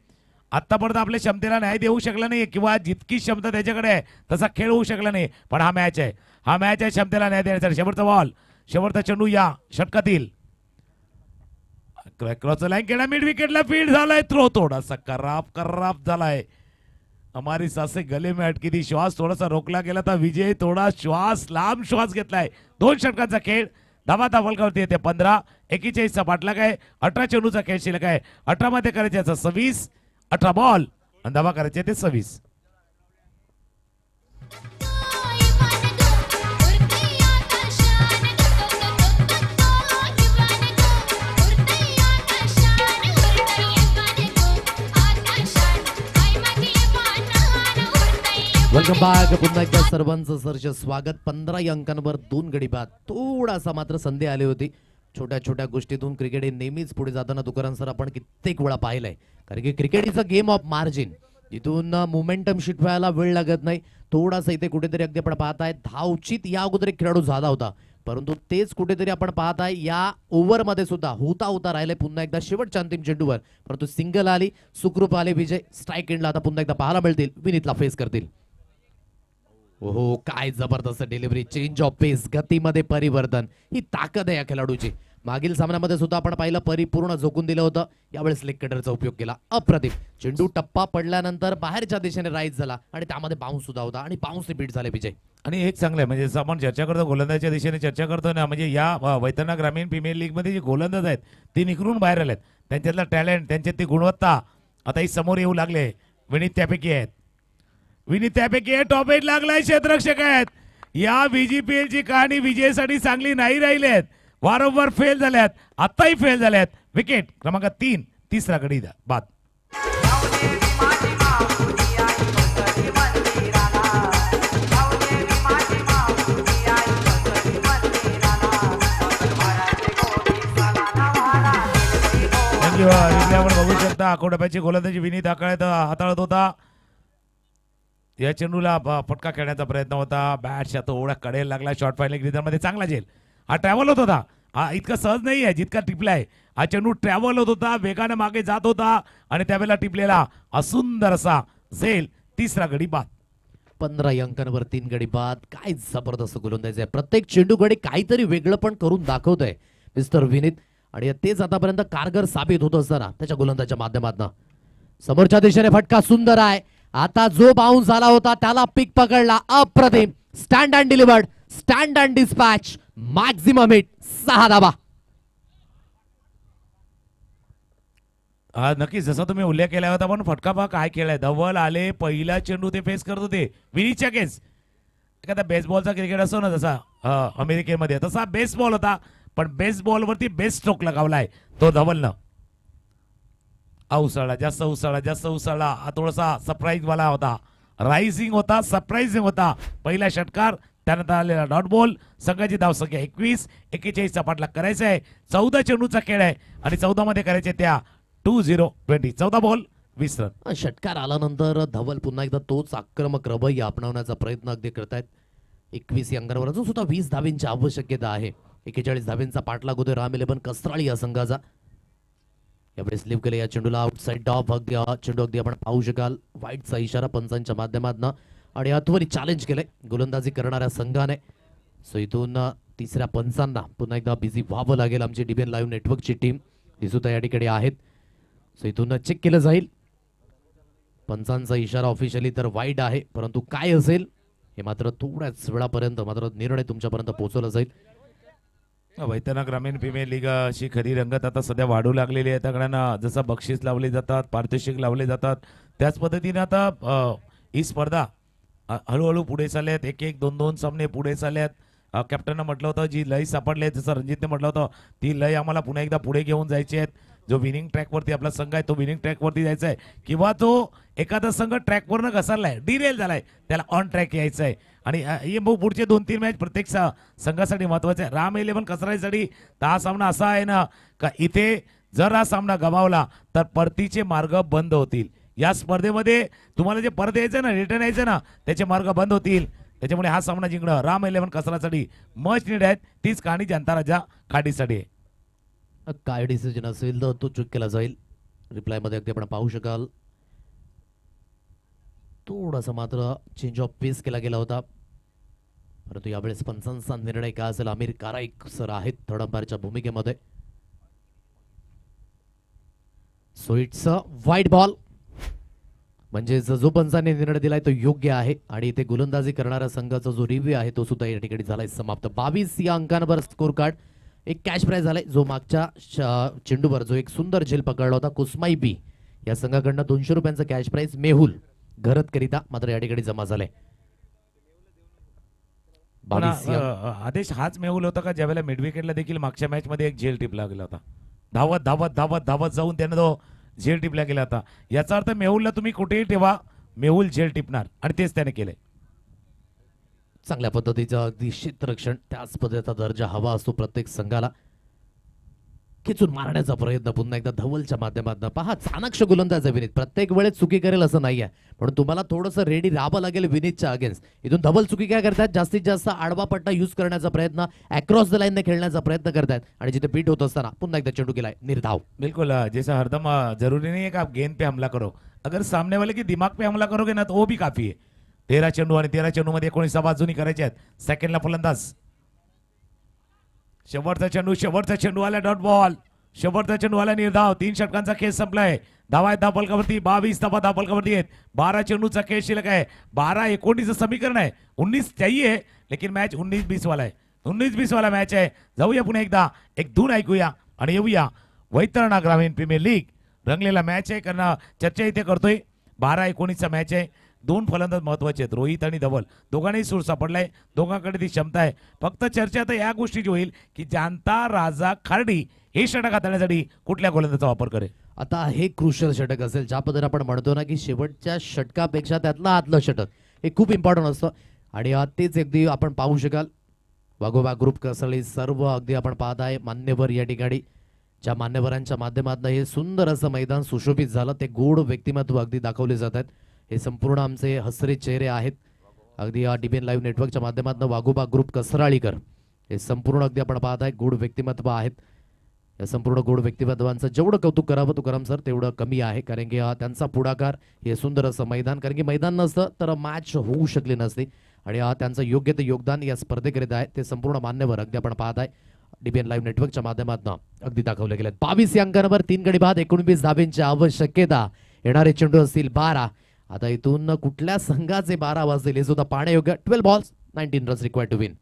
आतापर्यंत आपल्या क्षमतेला न्याय देऊ शकला नाही, किंवा जितकी क्षमता त्याच्याकडे आहे तसा खेळ होऊ शकला नाही. पण हा मॅच आहे, हा मॅच आहे क्षमतेला न्याय देण्यासाठी. शेवटचा बॉल, शेवटचा चेंडू या षटकातील. क्रॉसचा लाईन केला, मिड विकेटला फील्ड झालाय, थ्रो थोडासा खराब झालाय. हमारी सासे गले में अटकी थी, श्वास थोडासा रोखला गेला था. विजय थोडा लांब श्वास घेतलाय. 2 षटकांचा खेळ, धावा फलकावरती येते 15. 41चा पाठलाग आहे, 18 चेंडूचा खेळ शिल्लक आहे. 18 मध्ये करायचे 26, 18 बॉल आणि धावा करायचे ते 26. Welcome back. पुन्हा एकदा सर्वांचं सरच स्वागत. 15 अंकांवर 2 गडी बाद. थोडासा मात्र संधी आली होती. छोट्या छोट्या गोष्टीतून क्रिकेट हे नेहमीच पुढे जाताना तुकाराम सर आपण कित्येक वेळा पाहिलंय. कारण की cricket is a game of margin. इथून मोमेंटम शिफ्ट व्हायला वेळ लागत नाही. थोडासा इथे कुठेतरी अगदी आपण पाहताय धावचीत या अगोदर एक खेळाडू झाला होता, परंतु तेच कुठेतरी आपण पाहताय या ओव्हरमध्ये सुद्धा होता राहिले पुन्हा एकदा शेवटच्या अंतिम चेंडूवर. परंतु सिंगल आली, सुखरूप आले विजय. स्ट्राईक एंडला आता पुन्हा एकदा पाहायला मिळतील, विनीतला फेस करतील. ओहो, काय जबरदस्त डिलिव्हरी, चेंज ऑफ पेस, गतीमध्ये परिवर्तन, ही ताकद आहे या खेळाडूची. मागील सामन्यामध्ये सुद्धा आपण पाहिलं परिपूर्ण झोकून दिलं होतं, यावेळेस लेग कटरचा उपयोग केला. अप्रतिम. चेंडू टप्पा पडल्यानंतर बाहेरच्या दिशेने राईज झाला आणि त्यामध्ये बाउन्स सुद्धा होता आणि बाउन्स रिपीट झाले विजय. आणि एक चांगलं आहे, म्हणजे जसं आपण चर्चा करतो गोलंदाजच्या दिशेने चर्चा करतो ना, म्हणजे या वैतरणा ग्रामीण प्रीमियर लीग मध्ये जे गोलंदाज आहेत ते निखरून बाहेर आलेत. त्यांच्यातला टॅलेंट, त्यांच्यात ती गुणवत्ता आता ही समोर येऊ लागले. विनीत त्यापैकी आहेत. टॉप 8 लागलाय, क्षेत्ररक्षक आहेत. या VGPL ची कहाणी विजयसाठी चांगली नाही राहिली आहेत, वारंवार फेल झाल्यात, आताही फेल झाल्यात. विकेट क्रमांक 3, तिसरा गडी बाद. आपण बघू शकता आकोटप्याची गोलंदाजी विनीत हाताळत होता. या चेंडूला फटका खेळण्याचा प्रयत्न होता, बॅटच्या तो ओढ्या कडेला लागला. शॉर्ट फायनल मध्ये चांगला झेल. हा ट्रॅव्हल होत होता, हा इतका सहज नाही आहे जितका टिपलाय. हा चेंडू ट्रॅव्हल होत होता, वेगाने मागे जात होता आणि त्यावेळेला टिपलेला असुंदर असा झेल. तिसरा गडी बाद. 15 अंकांवर 3 गडी बाद. काय जबरदस्त गोलंदाज आहे. प्रत्येक चेंडूकडे काहीतरी वेगळं पण करून दाखवत आहे मिस्टर विनीत, आणि तेच आतापर्यंत कारगर साबित होत असताना त्याच्या गोलंदाजच्या माध्यमातून. समोरच्या दिशेने फटका सुंदर आहे. आता जो बाउन्स झाला होता त्याला पिक पकडला. अप्रतिम. Stand and delivered, stand and dispatch, maximum hit, 6 धावा. हा नक्कीच, जसा तुम्ही उल्लेख केला होता, पण फटका पहा काय केलाय. धवल आले, पहिला चेंडू ते फेस करत होते विनीतच्या केस. एखादा बेसबॉलचा क्रिकेट असतो ना जसा अमेरिकेमध्ये, तसा बेसबॉल होता, पण बेसबॉल वरती बेस्ट स्ट्रोक लगावलाय तो धवलनं. जास्त उसळला. हा थोडासा सरप्राईज वाला होता, रायझिंग होता, सरप्राइझिंग होता. पहिला षटकार, त्यानंतर आलेला डॉट बॉल. संघाची धावसंख्या 21. 41चा पाठलाग करायचा आहे. 14 चेंडूचा खेळ आहे आणि 14 मध्ये करायचे त्या 20-20. 14 बॉल 20 रन. षटकार आल्यानंतर धवल पुन्हा एकदा तोच आक्रमक रवैया अपनावण्याचा प्रयत्न अगदी करतायत. 21 अंकांवर अजून सुद्धा 20 धावींची आवश्यकता आहे. 41 धावींचा पाठलाग होतोय राम11 कस्त्राळी या संघाचा. यावेळेस स्लिप केले या चेंडूला आउटसाइड डॉप. चेंडू अगदी आपण पाहू शकाल. वाईटचा इशारा पंचांच्या माध्यमातून आणि अथवरी चॅलेंज केलंय गोलंदाजी करणाऱ्या संघाने. सो इथून तिसऱ्या पंचांना पुन्हा एकदा बिझी व्हावं लागेल. आमची DBN लाईव्ह नेटवर्कची टीम ही सुद्धा या ठिकाणी आहेत. सो इथून चेक केलं जाईल. पंचांचा इशारा ऑफिशियली तर वाईट आहे, परंतु काय असेल हे मात्र थोड्याच वेळापर्यंत मात्र निर्णय तुमच्यापर्यंत पोहोचवला जाईल. वैतरणा ग्रामीण प्रीमियर लीग अशी खरी रंगत आता सध्या वाढू लागलेली आहे. सगळ्यांना जसं बक्षीस लावले जातात, पारितोषिक लावले जातात, त्याच पद्धतीने आता ही स्पर्धा हळूहळू पुढे चालल्यात. 1-1, 2-2 सामने पुढे चालल्यात. कॅप्टननं म्हटलं होतं जी लय सापडली आहे, जसं रणजितने म्हटलं होतं ती लय आम्हाला पुन्हा एकदा पुढे घेऊन जायची आहेत. जो विनिंग ट्रॅकवरती आपला संघ आहे तो विनिंग ट्रॅकवरती जायचा आहे, किंवा तो एखादा संघ ट्रॅकवरनं घसरलाय, डिरेल झालाय, त्याला ऑन ट्रॅक यायचं आहे. आणि हे पुढचे 2-3 मॅच प्रत्येक संघासाठी महत्वाचे आहे. राम 11 कसराईसाठी हा सामना असा आहे ना का इथे जर हा सामना गमावला तर परतीचे मार्ग बंद होतील. या स्पर्धेमध्ये तुम्हाला जे परत यायचं ना, रिटर्न यायचं ना, त्याचे मार्ग बंद होतील. त्याच्यामुळे हा सामना जिंकणं राम 11 कसरासाठी मच नीड आहेत. तीच कहाणी जनता राजा खाडीसाठी आहे. काय डिसिजन असेल तर तो चूक केला जाईल. रिप्लायमध्ये अगदी आपण पाहू शकाल थोडासा मात्र चेंज ऑफ पेस केला गेला होता, परंतु यावेळेस पंचांचा निर्णय काय असेल. आमिर काराईक सर आहेत थर्ड अंपायरच्या भूमिकेमध्ये. सो इट्स अ वाईट बॉल, म्हणजे जो पंचांनी निर्णय दिलाय तो योग्य आहे. आणि इथे गोलंदाजी करणाऱ्या संघाचा जो रिव्ह्यू आहे तो सुद्धा या ठिकाणी झालाय समाप्त. 22 या अंकांवर स्कोर कार्ड. एक कॅश प्राइज झालाय जो मागच्या चेंडूवर जो एक सुंदर झेल पकडला होता कुस्माई बी या संघाकडनं 200 रुपयांचा कॅश प्राइज मेहुल घरत करिता मात्र या ठिकाणी जमा झालाय. 22 या आदेश हाच मेहुल होता का ज्यावेळेला मिड विकेटला देखील मागच्या मॅच मध्ये एक झेल टिपला गेला होता. धावत धावत धावत धावत जाऊन त्यानं तो झेल टिपला गेला होता. याचा अर्थ मेहुलला तुम्ही कुठेही ठेवा मेहुल झेल टिपणार आणि तेच त्याने केलंय. चांगल्या पद्धतीचं अगदी क्षेत्ररक्षण त्याच पद्धतीचा दर्जा हवा असतो प्रत्येक संघाला. खेचून मारण्याचा प्रयत्न पुन्हा एकदा धवलच्या माध्यमातून पहा. चाणक्य गोलंदाज आहे विनीत, प्रत्येक वेळेस चुकी करेल असं नाहीये, म्हणून तुम्हाला थोडंसं रेडी राहावं लागेल विनीतच्या अगेन्स्ट. इथून धवल चुकी काय करतात, जास्तीत जास्त आडवा पट्टा यूज करण्याचा प्रयत्न, अक्रॉस द लाईनने खेळण्याचा प्रयत्न करतात आणि जिथे बीट होत असताना पुन्हा एकदा चेंडू केलाय निर्धाव. बिल्कुल जैसा हरदम जरूरी नहीं है कि आप गेंद पे हमला करो, अगर सामने वाले के दिमाग पे हमला करोगे ना तो वो भी काफी है. 13 चेंडू आणि 13 चेंडू मध्ये 19 बाजूनी करायचे आहेत. सेकंडला फलंदाज शेवटचा चेंडू आला डॉट बॉल. शेवटचा चेंडू आला निर्धाव. 3 षटकांचा खेळ संपलाय. धावा आहेत धावफलकावरती 22 धावा धावफलकावरती आहेत. 12 चेंडूचा खेळ शिल्लक आहे. 12-19 समीकरण आहे. 19 चाहिए लेकिन मॅच 19-20 वाला आहे. 19-20 वाला मॅच आहे. जाऊया पुन्हा एकदा एक धून ऐकूया आणि येऊया. वैतरणा ग्रामीण प्रीमियर लीग रंगलेला मॅच आहे, कारण चर्चा इथे करतोय. 12-19चा मॅच आहे. 2 फलंदाज महत्वाचे आहेत, रोहित आणि धवल. दोघांनाही सूर सापडलाय, दोघांकडे ती क्षमता आहे. फक्त चर्चा आता या गोष्टीची होईल की जानता राजा खार्डी हे षटक हाताळण्यासाठी कुठल्या गोलंदाजाचा वापर करेल. आता हे क्रुशियल षटक असेल, ज्या पद्धतीने आपण म्हणतो ना की शेवटच्या षटकापेक्षा त्यातलं आतलं षटक हे खूप इम्पॉर्टंट असतं. आणि तेच अगदी आपण पाहू शकाल वाघोबा ग्रुप कसळी सर्व अगदी आपण पाहत आहे मान्यवर या ठिकाणी, ज्या मान्यवरांच्या माध्यमातून हे सुंदर असं मैदान सुशोभित झालं. ते गोड व्यक्तिमत्व अगदी दाखवले जात आहेत. हे संपूर्ण आमचे हसरे चेहरे आहेत. अगदी या डीबीएन लाईव्ह नेटवर्कच्या माध्यमातून वाघोबा ग्रुप कसराळीकर हे संपूर्ण अगदी आपण पाहत आहे गोड व्यक्तिमत्व आहेत. या संपूर्ण गोड व्यक्तिमत्वांचं जेवढं कौतुक करावं तुकाराम सर तेवढं कमी आहे, कारण की त्यांचा पुढाकार हे सुंदर असं मैदान, कारण की मैदान नसतं तर मॅच होऊ शकली नसती. आणि त्यांचं योग्य ते योगदान या स्पर्धेकरिता आहे. ते संपूर्ण मान्यवर अगदी आपण पाहत आहे डीबीएन लाईव्ह नेटवर्कच्या माध्यमातून अगदी दाखवले गेले. 22 या अंकांवर 3 गडी बाद 19 धाब्यांची आवश्यकता. येणारे चेंडू असतील 12. आता इथून कुठल्या संघाचे 12 वाजतील हे सुद्धा पाहण्यायोग्य. 12 balls 19 runs required to win.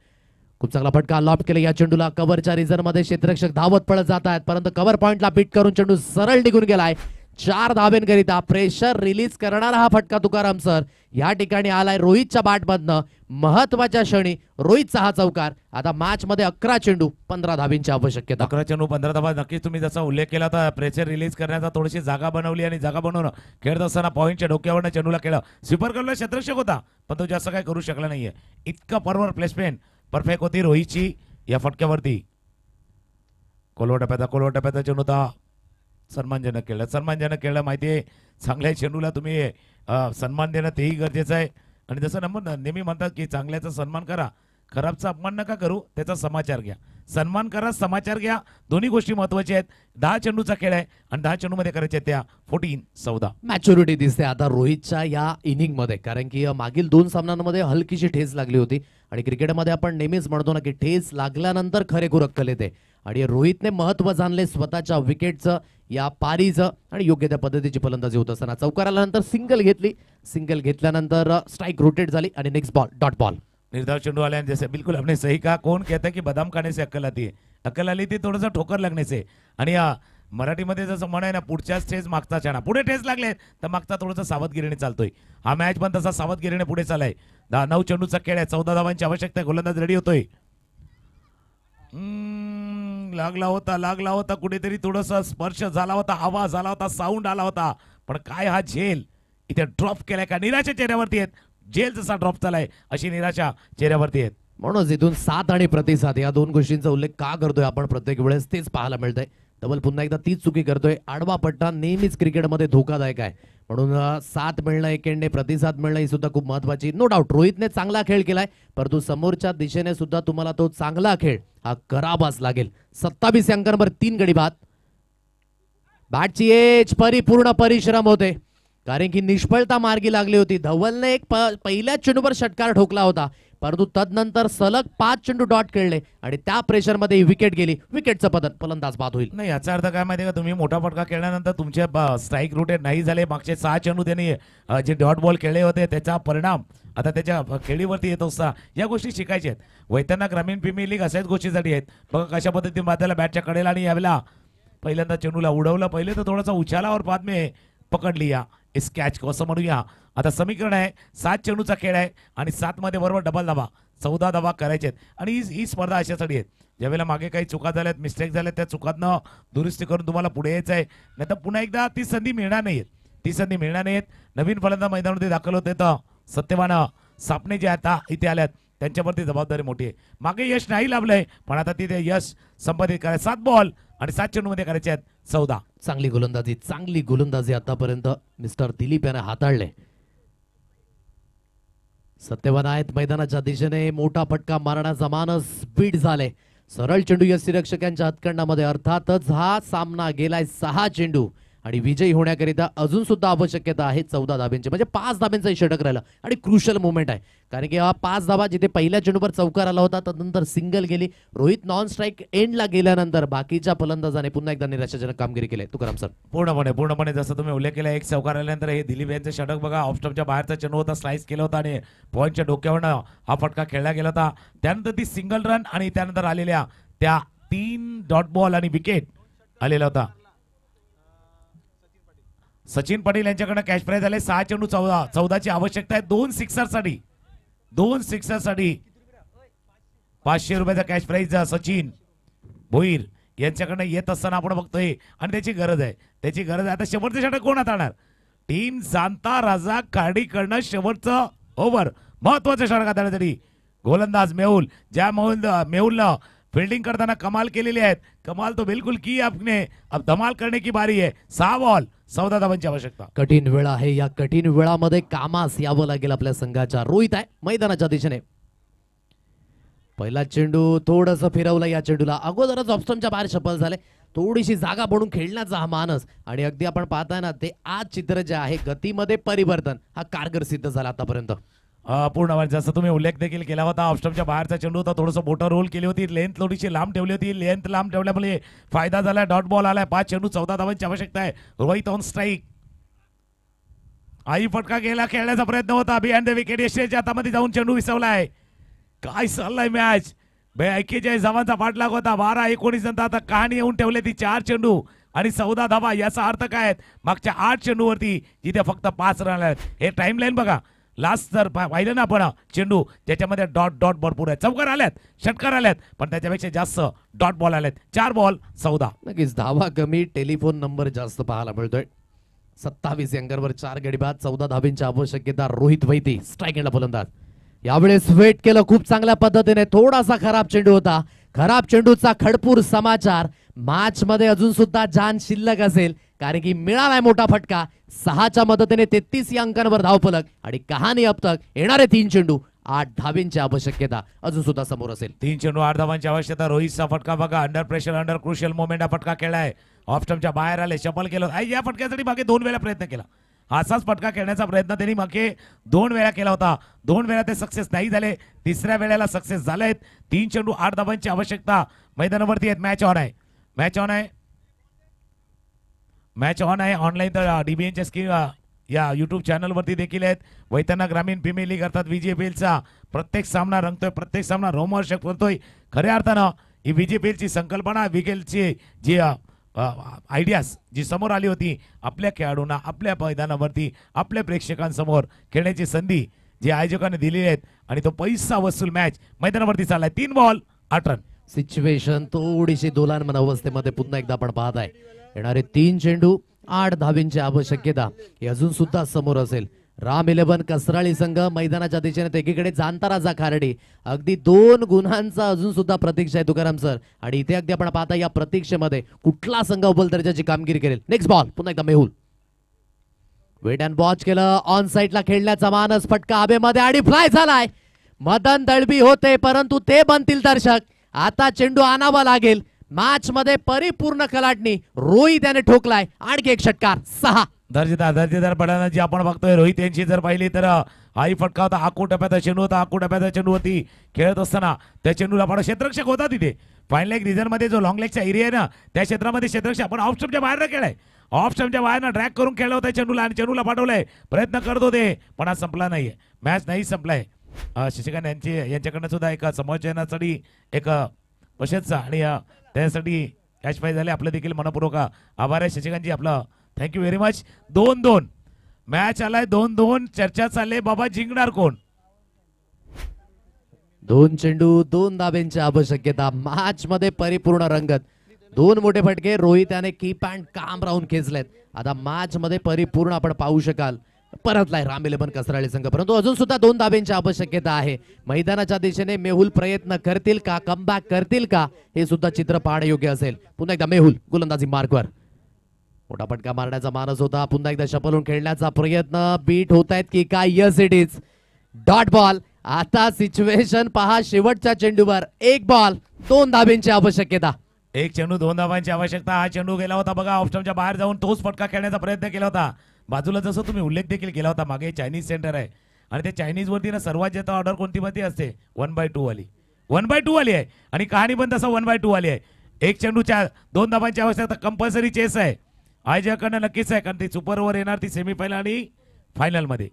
खूप चांगला फटका लॉफ्ट केला या चेंडूला. कव्हरच्या रिझन मध्ये क्षेत्ररक्षक धावत पळत जात आहेत, परंतु कव्हर पॉइंटला बीट करून चेंडू सरळ निघून गेलाय. 4 धाब्यांकरिता प्रेशर रिलीज करणारा हा फटका तुकाराम सर या ठिकाणी आलाय रोहितच्या बॅटमधनं. महत्वाच्या क्षणी रोहितचा हा चौकार. आता मॅच मध्ये 11 चेंडू 15 धाब्यांची आवश्यकता. 11 चेंडू 15 धावा. नक्कीच तुम्ही जसा उल्लेख केला होता प्रेशर रिलीज करण्याचा, थोडीशी जागा बनवली आणि जागा बनवणं खेळत असताना पॉईंटच्या डोक्यावरनं चेंडूला केलं. स्वीपर करला क्षेत्ररक्षक होता पण तो जास्त काय करू शकला नाहीये. इतका परवर प्लेसमेंट परफेक्ट होती रोहितची या फटक्यावरती. कोलवा टप्प्याचा चेंडू होता. सन्मानजनक खेळलं माहिती आहे. चांगल्या चेंडूला तुम्ही सन्मान देणं तेही गरजेचं आहे. आणि जसं नेहमी म्हणतात की चांगल्याचा सन्मान करा, खराबचा अपमान नका करू, त्याचा समाचार घ्या. सन्मान करा, समाचार घ्या, दोन्ही गोष्टी महत्वाच्या आहेत. 10 चेंडूचा खेळ आहे आणि 10 चेंडू मध्ये करायचे त्या 14-14. मॅच्युरिटी दिसते आता रोहितच्या या इनिंग मध्ये, कारण की मागील 2 सामन्यांमध्ये हलकीशी ठेस लागली होती. आणि क्रिकेटमध्ये आपण नेहमीच म्हणतो ना की ठेस लागल्यानंतर खरेखुर अक्कल येते. आणि रोहितने महत्व जाणले स्वतःच्या विकेटचं, या पारीचं, आणि योग्य त्या पद्धतीची फलंदाजी होत असताना चौकार आल्यानंतर सिंगल घेतली. सिंगल घेतल्यानंतर स्ट्राइक रोटेट झाली आणि नेक्स्ट बॉल डॉट बॉल. निर्धाव चेंडू आले आणि जैसे बिल्कुल आपने सही कहा. कौन कहता है कि बादाम खाने से अक्कल आती है? अक्कल आली ती थोडंसं ठोकर लगने से. आणि मराठीमध्ये जसं म्हणाय ना पुढच्याच ठेस मागचा छाना. पुढे ठेस लागले तर मागचा थोडंसं सावधगिरीने चालतोय. हा मॅच पण तसा सावधगिरीने पुढे चालाय. 9 चेंडूचा खेळ आहे. 14 धावांची आवश्यकता आहे. गोलंदाज रेडी होतोय. लागला होता कुठेतरी थोडासा स्पर्श झाला होता, आवाज आला होता, साऊंड आला होता, पण काय हा झेल इथे ड्रॉप केलाय का? निराशा चेहऱ्यावरती आहेत जेल जसा ड्रॉप झालाय अशी निराशा चेहऱ्यावरती आहे. म्हणूनच इथून साथ आणि प्रतिसाद या दोन गोष्टींचा उल्लेख का करतोय आपण प्रत्येक वेळेस तेच पाहायला मिळतंय. डबल पुन्हा एकदा तीच चुकी करतोय. आडवा पट्टा नेहमीच क्रिकेटमध्ये धोकादायक आहे. म्हणून साथ मिळणं एकेंडे प्रतिसाद मिळणं ही सुद्धा खूप महत्वाची. नो डाऊट रोहितने चांगला खेळ केलाय, परंतु समोरच्या दिशेने सुद्धा तुम्हाला तो चांगला खेळ हा करावाच लागेल. 27 अंकांवर 3 गडी बाद. बॅटची एज परिपूर्ण परिश्रम होते, कारण की निष्फळता मार्गी लागली होती. धवलने एक पहिल्या चेंडूवर षटकार ठोकला होता, परंतु तदनंतर सलग 5 चेंडू डॉट खेळले आणि त्या प्रेशरमध्ये विकेट गेली. विकेटचं पतन फलंदाज बाद होईल. नाही, याचा अर्थ काय माहितीये का, तुम्ही मोठा फटका खेळल्यानंतर तुमचे स्ट्राईक रोटेट नाही झाले. मागचे 6 चेंडू त्यांनी जे डॉट बॉल खेळले होते त्याचा परिणाम आता त्याच्या खेळीवरती येत असता. या गोष्टी शिकायच्या आहेत. वैतरणा ग्रामीण प्रीमियर लीग अशाच गोष्टीसाठी आहेत. बघा कशा पद्धतीने बादला बॅटच्या कडेला आणि यावेळेला पहिल्यांदा चेंडूला उडवलं. पहिले तर थोडासा उछालावर बाद में पकड लिया इस कॅच को असं म्हणूया. आता समीकरण आहे 7 चेंडूचा खेळ आहे आणि 7 मध्ये बरोबर डबल धावा 14 धावा करायचे आहेत. आणि ही स्पर्धा अशासाठी आहेत ज्यावेळेला मागे काही चुका झाल्यात, मिस्टेक झाल्यात, त्या चुकांना दुरुस्ती करून तुम्हाला पुढे यायचं आहे. नाही तर पुन्हा एकदा ती संधी मिळणार नाहीत. ती संधी मिळणार नाहीत. नवीन फलंदाज मैदानामध्ये दाखल होते तर सत्यवान सापणे जे आता इथे आल्यात त्यांच्यावरती जबाबदारी मोठी आहे. मागे यश नाही लाभलंय, पण आता तिथे यश संपादित करायचं. 7 बॉल आणि 7 चेंडूमध्ये करायचे आहेत 14. चांगली गोलंदाजी आतापर्यंत मिस्टर दिलीप याने हाताळले. सत्यवान आहेत मैदानाच्या दिशेने. मोठा फटका मारण्याचा मानस स्पीड झाले. सरळ चेंडू यष्टीरक्षकांच्या हातखंडामध्ये. अर्थातच हा सामना गेलाय 6 चेंडू आणि विजयी होण्याकरिता अजून सुद्धा आवश्यकता आहे 14 धाब्यांची, म्हणजे 5 धाब्यांचा षटक राहिलं आणि क्रुशल मोमेंट आहे. कारण की हा 5 धाबा जिथे पहिल्या चेंडूवर चौकार आला होता त्यानंतर सिंगल गेली. रोहित नॉन स्ट्राईक एंडला गेल्यानंतर बाकीच्या फलंदाजाने पुन्हा एकदा निराशाजनक कामगिरी केली. तुकाराम सर. पूर्णपणे जसं तुम्ही उल्लेख केला, एक चौकार आल्यानंतर हे दिलीप यांचं षटक बघा. ऑफस्टॉपच्या बाहेरचा चेंडू होता, स्लाइस केला होता आणि पॉईंटच्या डोक्यावरनं हा फटका खेळला गेला होता. त्यानंतर ती सिंगल रन आणि त्यानंतर आलेल्या त्या 3 डॉट बॉल आणि विकेट आलेला होता. सचिन पाटील यांच्याकडे कॅश प्राइज झाले 6 चेंडू 14ची आवश्यकता आहे. 2 सिक्सरसाठी 500 रुपयाचा कॅश प्राइज सचिन भोईर यांच्याकडे येत असताना आपण बघतोय आणि त्याची गरज आहे. आता शेवटचं षटक कोण हाताळणार? टीम सांता राजा कार्डीकडनं शेवटचं ओव्हर महत्वाचं षटक हाताळण्यासाठी गोलंदाज मेहुल. ज्या मेहुलनं फील्डिंग करताना कमाल केलेली आहेत. कमाल तो बिलकुल की आपने अब धमाल करने की बारी है. 6 बॉल 14 धावांची आवश्यकता. कठीण वेळ आहे. या कठीण वेळामध्ये कामास यावं लागेल आपल्या संघाच्या. रोहित आहे मैदानाच्या दिशेने. पहिला चेंडू थोडंसं फिरवलं. या चेंडूला अगोदरच ऑप्शनच्या बाहेर सफल झाले. थोडीशी जागा बनून खेळण्याचा हा मानस आणि अगदी आपण पाहताय ना ते आज चित्र जे आहे गतीमध्ये परिवर्तन हा कारगर सिद्ध झाला आतापर्यंत. पूर्ण जसं तुम्ही उल्लेख देखील केला होता, ऑफस्टॉपच्या बाहेरचा चेंडू होता. थोडंसं बोटर रोल केली होती. लेंथ थोडीशी लांब ठेवली होती. लेंथ लांब ठेवल्यामुळे फायदा झाला. डॉट बॉल आलाय. 5 चेंडू 14 धावांची आवश्यकता आहे. Rohit on strike. आई फटका गेला. खेळण्याचा प्रयत्न होता. बिहाइंड द विकेट यशच्या हातामध्ये जाऊन चेंडू विसवलाय. काय चाललाय मॅच. 41 धावांचा पाठलाग होता. 12-19 नंतर आता कहाणी येऊन ठेवली ती 4 चेंडू आणि 14 धावा. याचा अर्थ काय? मागच्या 8 चेंडूवरती जिथे फक्त 5 रन आहेत. हे टाइम लाईन बघा. लास्ट जर पाहिलं ना आपण चेंडू ज्याच्यामध्ये डॉट भरपूर आहे. चौकार आल्यात, षटकार आल्यात, पण त्याच्यापेक्षा जास्त डॉट बॉल आल्यात. 4 बॉल 14. नक्कीच धावा कमी, टेलिफोन नंबर जास्त पाहायला मिळतोय. 27 अंकांवर 4 गडी बाद, 14 धाब्यांची आवश्यकता. रोहित वैती स्ट्राईक एंडला फलंदाज. यावेळेस वेट केलं खूप चांगल्या पद्धतीने. थोडासा खराब चेंडू होता. खराब चेंडूचा खडपूर समाचार. मॅच मध्ये अजून सुद्धा जान शिल्लक असेल, कारण की मिळालाय मोठा फटका. 6च्या मदतीने 33 या अंकांवर धावफलक आणि कहाणी अब तक येणारे 3 चेंडू 8 धाब्यांची आवश्यकता अजून सुद्धा समोर असेल. 3 चेंडू 8 धावांची आवश्यकता. रोहितचा फटका बघा. Under pressure, under crucial moment हा फटका खेळलाय. ऑफस्टंपच्या बाहेर आले, शफल केलं. या फटक्यासाठी मागे 2 वेळा प्रयत्न केला. असाच फटका खेळण्याचा प्रयत्न त्यांनी मागे 2 वेळा केला होता. 2 वेळा ते सक्सेस नाही झाले. 3ऱ्या वेळेला सक्सेस झालेत. 3 चेंडू 8 धावांची आवश्यकता मैदानावरती आहेत. मॅच ऑन आहे. ऑनलाईन तर डीबीएनच्या स्कीम या युट्यूब चॅनलवरती देखील आहेत. वैतरणा ग्रामीण प्रीमियर लीग अर्थात VGPLचा प्रत्येक सामना रंगतोय, प्रत्येक सामना रोमहर्षक करतोय. खऱ्या अर्थानं ही VGPLची संकल्पना, VGPLची जी आयडियाज जी समोर आली होती, आपल्या खेळाडूंना आपल्या मैदानावरती आपल्या प्रेक्षकांसमोर खेळण्याची संधी जी आयोजकांनी दिलेली आहेत आणि तो पैसा वसूल मॅच मैदानावरती चाललाय. 3 बॉल 8 रन. सिच्युएशन थोडीशी दोलायमान अवस्थेमध्ये पुन्हा एकदा आपण पाहत आहे. येणारे 3 चेंडू 8 धाब्यांची आवश्यकता ही अजून सुद्धा समोर असेल. राम 11 कसराळी संघ मैदानाच्या दिशेने एकीकडे जांताराजा खारडी अगदी 2 गुणांचा अजून सुद्धा प्रतीक्षा आहे तुकाराम सर. आणि इथे अगदी आपण पाहता या प्रतीक्षेमध्ये कुठला संघ अव्वल दर्जाची कामगिरी करेल. नेक्स्ट बॉल पुन्हा एकदा मेहुल. वेट अँड वॉच केलं. ऑन साईडला खेळण्याचा मानस. फटका हवेमध्ये आणि फ्लाय झालाय. मदन दळबी होते परंतु ते बनतील दर्शक. आता चेंडू आणावा लागेल. मॅच मध्ये परिपूर्ण कलाटणी. रोहित त्याने ठोकलाय. आणखी एक षटकार. 6. दर्जेदार पडणं जी आपण बघतोय रोहित यांची जर पाहिली तर हाही फटका होता. आकू टप्प्याचा चेंडू होता. आकू टप्प्याचा चेंडू होती खेळत असताना त्या चेंडूला आपण क्षेत्ररक्षक होता तिथे. फाईन लेग रिझन मध्ये जो लॉंग लेगचा एरिया आहे ना त्या क्षेत्रामध्ये क्षेत्ररक्षक आपण ऑफ स्टंपच्या बाहेर खेळाय. ऑफ स्टंपच्या बाहेर ड्रॅग करून खेळलं होतं चेंडूला आणि चेंडूला पाठवलंय. प्रयत्न करत होते पण आज संपला नाहीये. मॅच नाही संपलाय. शशिकांत यांच्याकडनं सुद्धा एक समालोचनासाठी एक प्रशंसा आणि त्यासाठी कॅच प्राईज झाले. आपलं देखील मनपूर्वक आभार आहे शशिकांतजी. आपलं थँक्यू व्हेरी मच. 2-2 मॅच आलाय. 2-2 चर्चा चालले बाबा जिंकणार कोण. 2 चेंडू 2 धाब्यांची आवश्यकता. मॅच मध्ये परिपूर्ण रंगत. 2 मोठे फटके रोहित याने कीप अँड काम राहून खेचलेत. आता मॅच मध्ये परिपूर्ण आपण पाहू शकाल. परतलाय राम 11 कसराळी संघ परंतु अजून सुद्धा 2 धाब्यांची आवश्यकता आहे. मैदानाच्या दिशेने मेहुल प्रयत्न करतील का. कमबॅक करतील का हे सुद्धा चित्र पाहणे योग्य असेल. पुन्हा एकदा मेहुल गोलंदाजी मार्कवर. मोठा फटका मारण्याचा मानस होता. पुन्हा एकदा शपलून खेळण्याचा प्रयत्न. बीट होत आहेत की काय. Yes it is. Dot ball. आता सिच्युएशन पहा. शेवटच्या चेंडूवर 1 बॉल 2 धाब्यांची आवश्यकता. 1 चेंडू 2 धावांची आवश्यकता. हा चेंडू गेला होता बघा ऑफ स्टंपच्या बाहेर जाऊन तोच फटका खेळण्याचा प्रयत्न केला होता. बाजूला जसं तुम्ही उल्लेख देखील केला होता मागे चायनीज सेंटर आहे आणि त्या चायनीज वरती ना सर्वात जास्त ऑर्डर कोणती मध्ये असते 1/2 वाली. 1/2 वाली आहे आणि कहाणी पण तसं 1/2 वाली आहे. 1 चेंडूच्या 2 धावांची आवश्यकता. कंपल्सरी चेस आहे आयोजकांना नक्कीच आहे कारण ती सुपर ओव्हर येणार. ती सेमीफायनल आणि फायनल मध्ये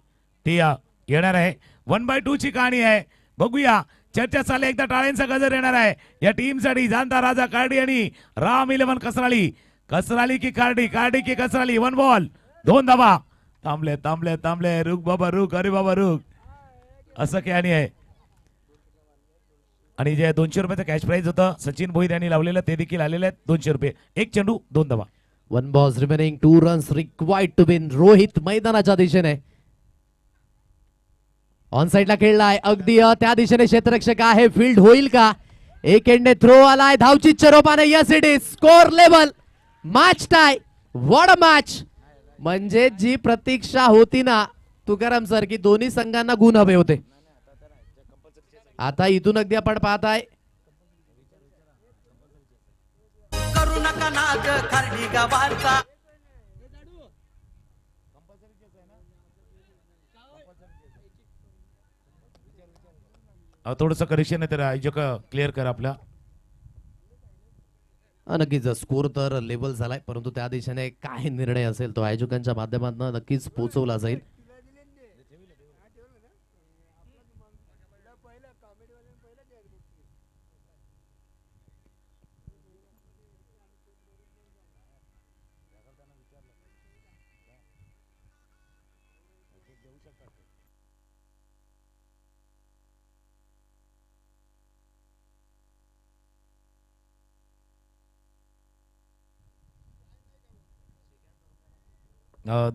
ती येणार आहे. 1/2 ची कहाणी आहे. बघूया चर्चा चालली. एकदा टाळ्यांचा गजर येणार आहे या टीमसाठी. जाणता राजा कार्डी आणि राम 11 कसराळी. कसराळी की कार्डी. कार्डी की कसराळी. 1 बॉल 2 धावा. थांबले थांबले थांबले. रुक बाबा रुक. अरे बाबा रुक. असं कहाणी आहे. आणि जे 200 रुपयाचं कॅश प्राईज होतं सचिन भोईर यांनी लावलेलं ते देखील आलेलं आहे. 200 रुपये. 1 चेंडू 2 धावा. 1 balls remaining. 2 runs required to win. Rohit मैदानाच्या दिशेने ऑन साइडला खेळलाय. अगदी त्या दिशेने क्षेत्ररक्षक आहे. फील्ड होईल का. एक एंडने थ्रो आलाय. धावची चरोपाने. Yes it is. Score level. Match tie. What a match. म्हणजे जी प्रतीक्षा होती ना तुकाराम सर की दोन्ही संघांना गुण हवे होते. आता इथून अगदी आपण पाहताय करू नका नाद खारडी गावाचा. थोडस करेक्शन आहे तर आयोजक क्लिअर कर आपला. नक्कीच स्कोर तर लेवल झालाय परंतु त्या दिशेने काय निर्णय असेल तो आयोजकांच्या माध्यमातून नक्कीच पोहोचवला जाईल.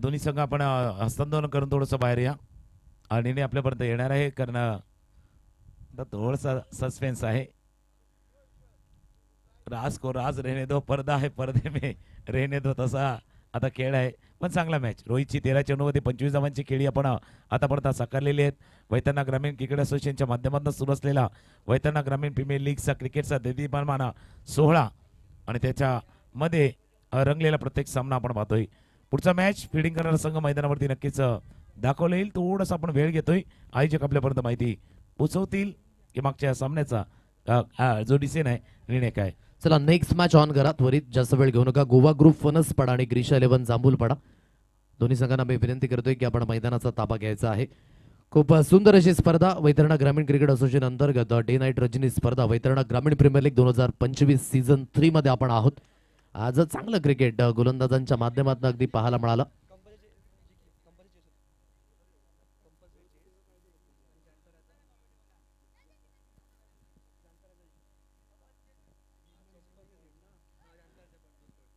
दोन्ही संघ आपण हस्तांदोलन करून थोडंसं बाहेर या आणि आपल्यापर्यंत येणार आहे कारण थोडासा सस्पेन्स आहे. राज को राज रहने दो. पर्दा है पर्दे में रहने दो. तसा आता खेळ आहे पण चांगला मॅच. रोहितची 13 चेंडूमध्ये 25 धावांची खेळी आपण आतापर्यंत साकारलेली आहेत. वैतरणा ग्रामीण क्रिकेट असोसिएशनच्या माध्यमातून सुरू असलेला वैतरणा ग्रामीण प्रीमियर लीगचा क्रिकेटचा दैदिप्यमान सोहळा आणि त्याच्यामध्ये रंगलेला प्रत्येक सामना आपण पाहतोय. पुढचा मॅच फिल्डिंग करणारा संघ मैदानावरती नक्कीच दाखवला येईल. थोडंसं आपण वेळ घेतोय. आयोजक आपल्यापर्यंत माहिती पोचवतील की मागच्या सामन्याचा जो डिसिजन आहे निर्णय काय. चला नेक्स्ट मॅच ऑन करा. त्वरित जास्त वेळ घेऊ नका. गोवा ग्रुप फणसपाडा आणि ग्रीशा 11 जांभूलपाडा दोन्ही संघांना मी विनंती करतोय की आपण मैदानाचा ताबा घ्यायचा आहे. खूप सुंदर अशी स्पर्धा वैतरणा ग्रामीण क्रिकेट असोसिएशन अंतर्गत डे नाईट रजनी स्पर्धा वैतरणा ग्रामीण प्रीमियर लीग 2025 सीझन 3 मध्ये आपण आहोत. आज चांगलं क्रिकेट गोलंदाजांच्या माध्यमातून अगदी पाहायला मिळालं.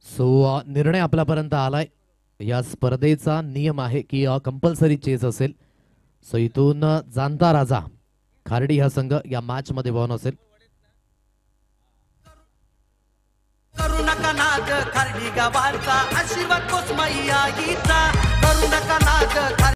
सो निर्णय आपल्यापर्यंत आलाय. या स्पर्धेचा नियम आहे की कंपल्सरी चेस असेल. सो इथून जाणता राजा खार्डी हा संघ या मॅच मध्ये वॉन असेल. करू नका नाद खार्डी गावाचा आशीर्वाद कोसमाई आईचा करू नका नाद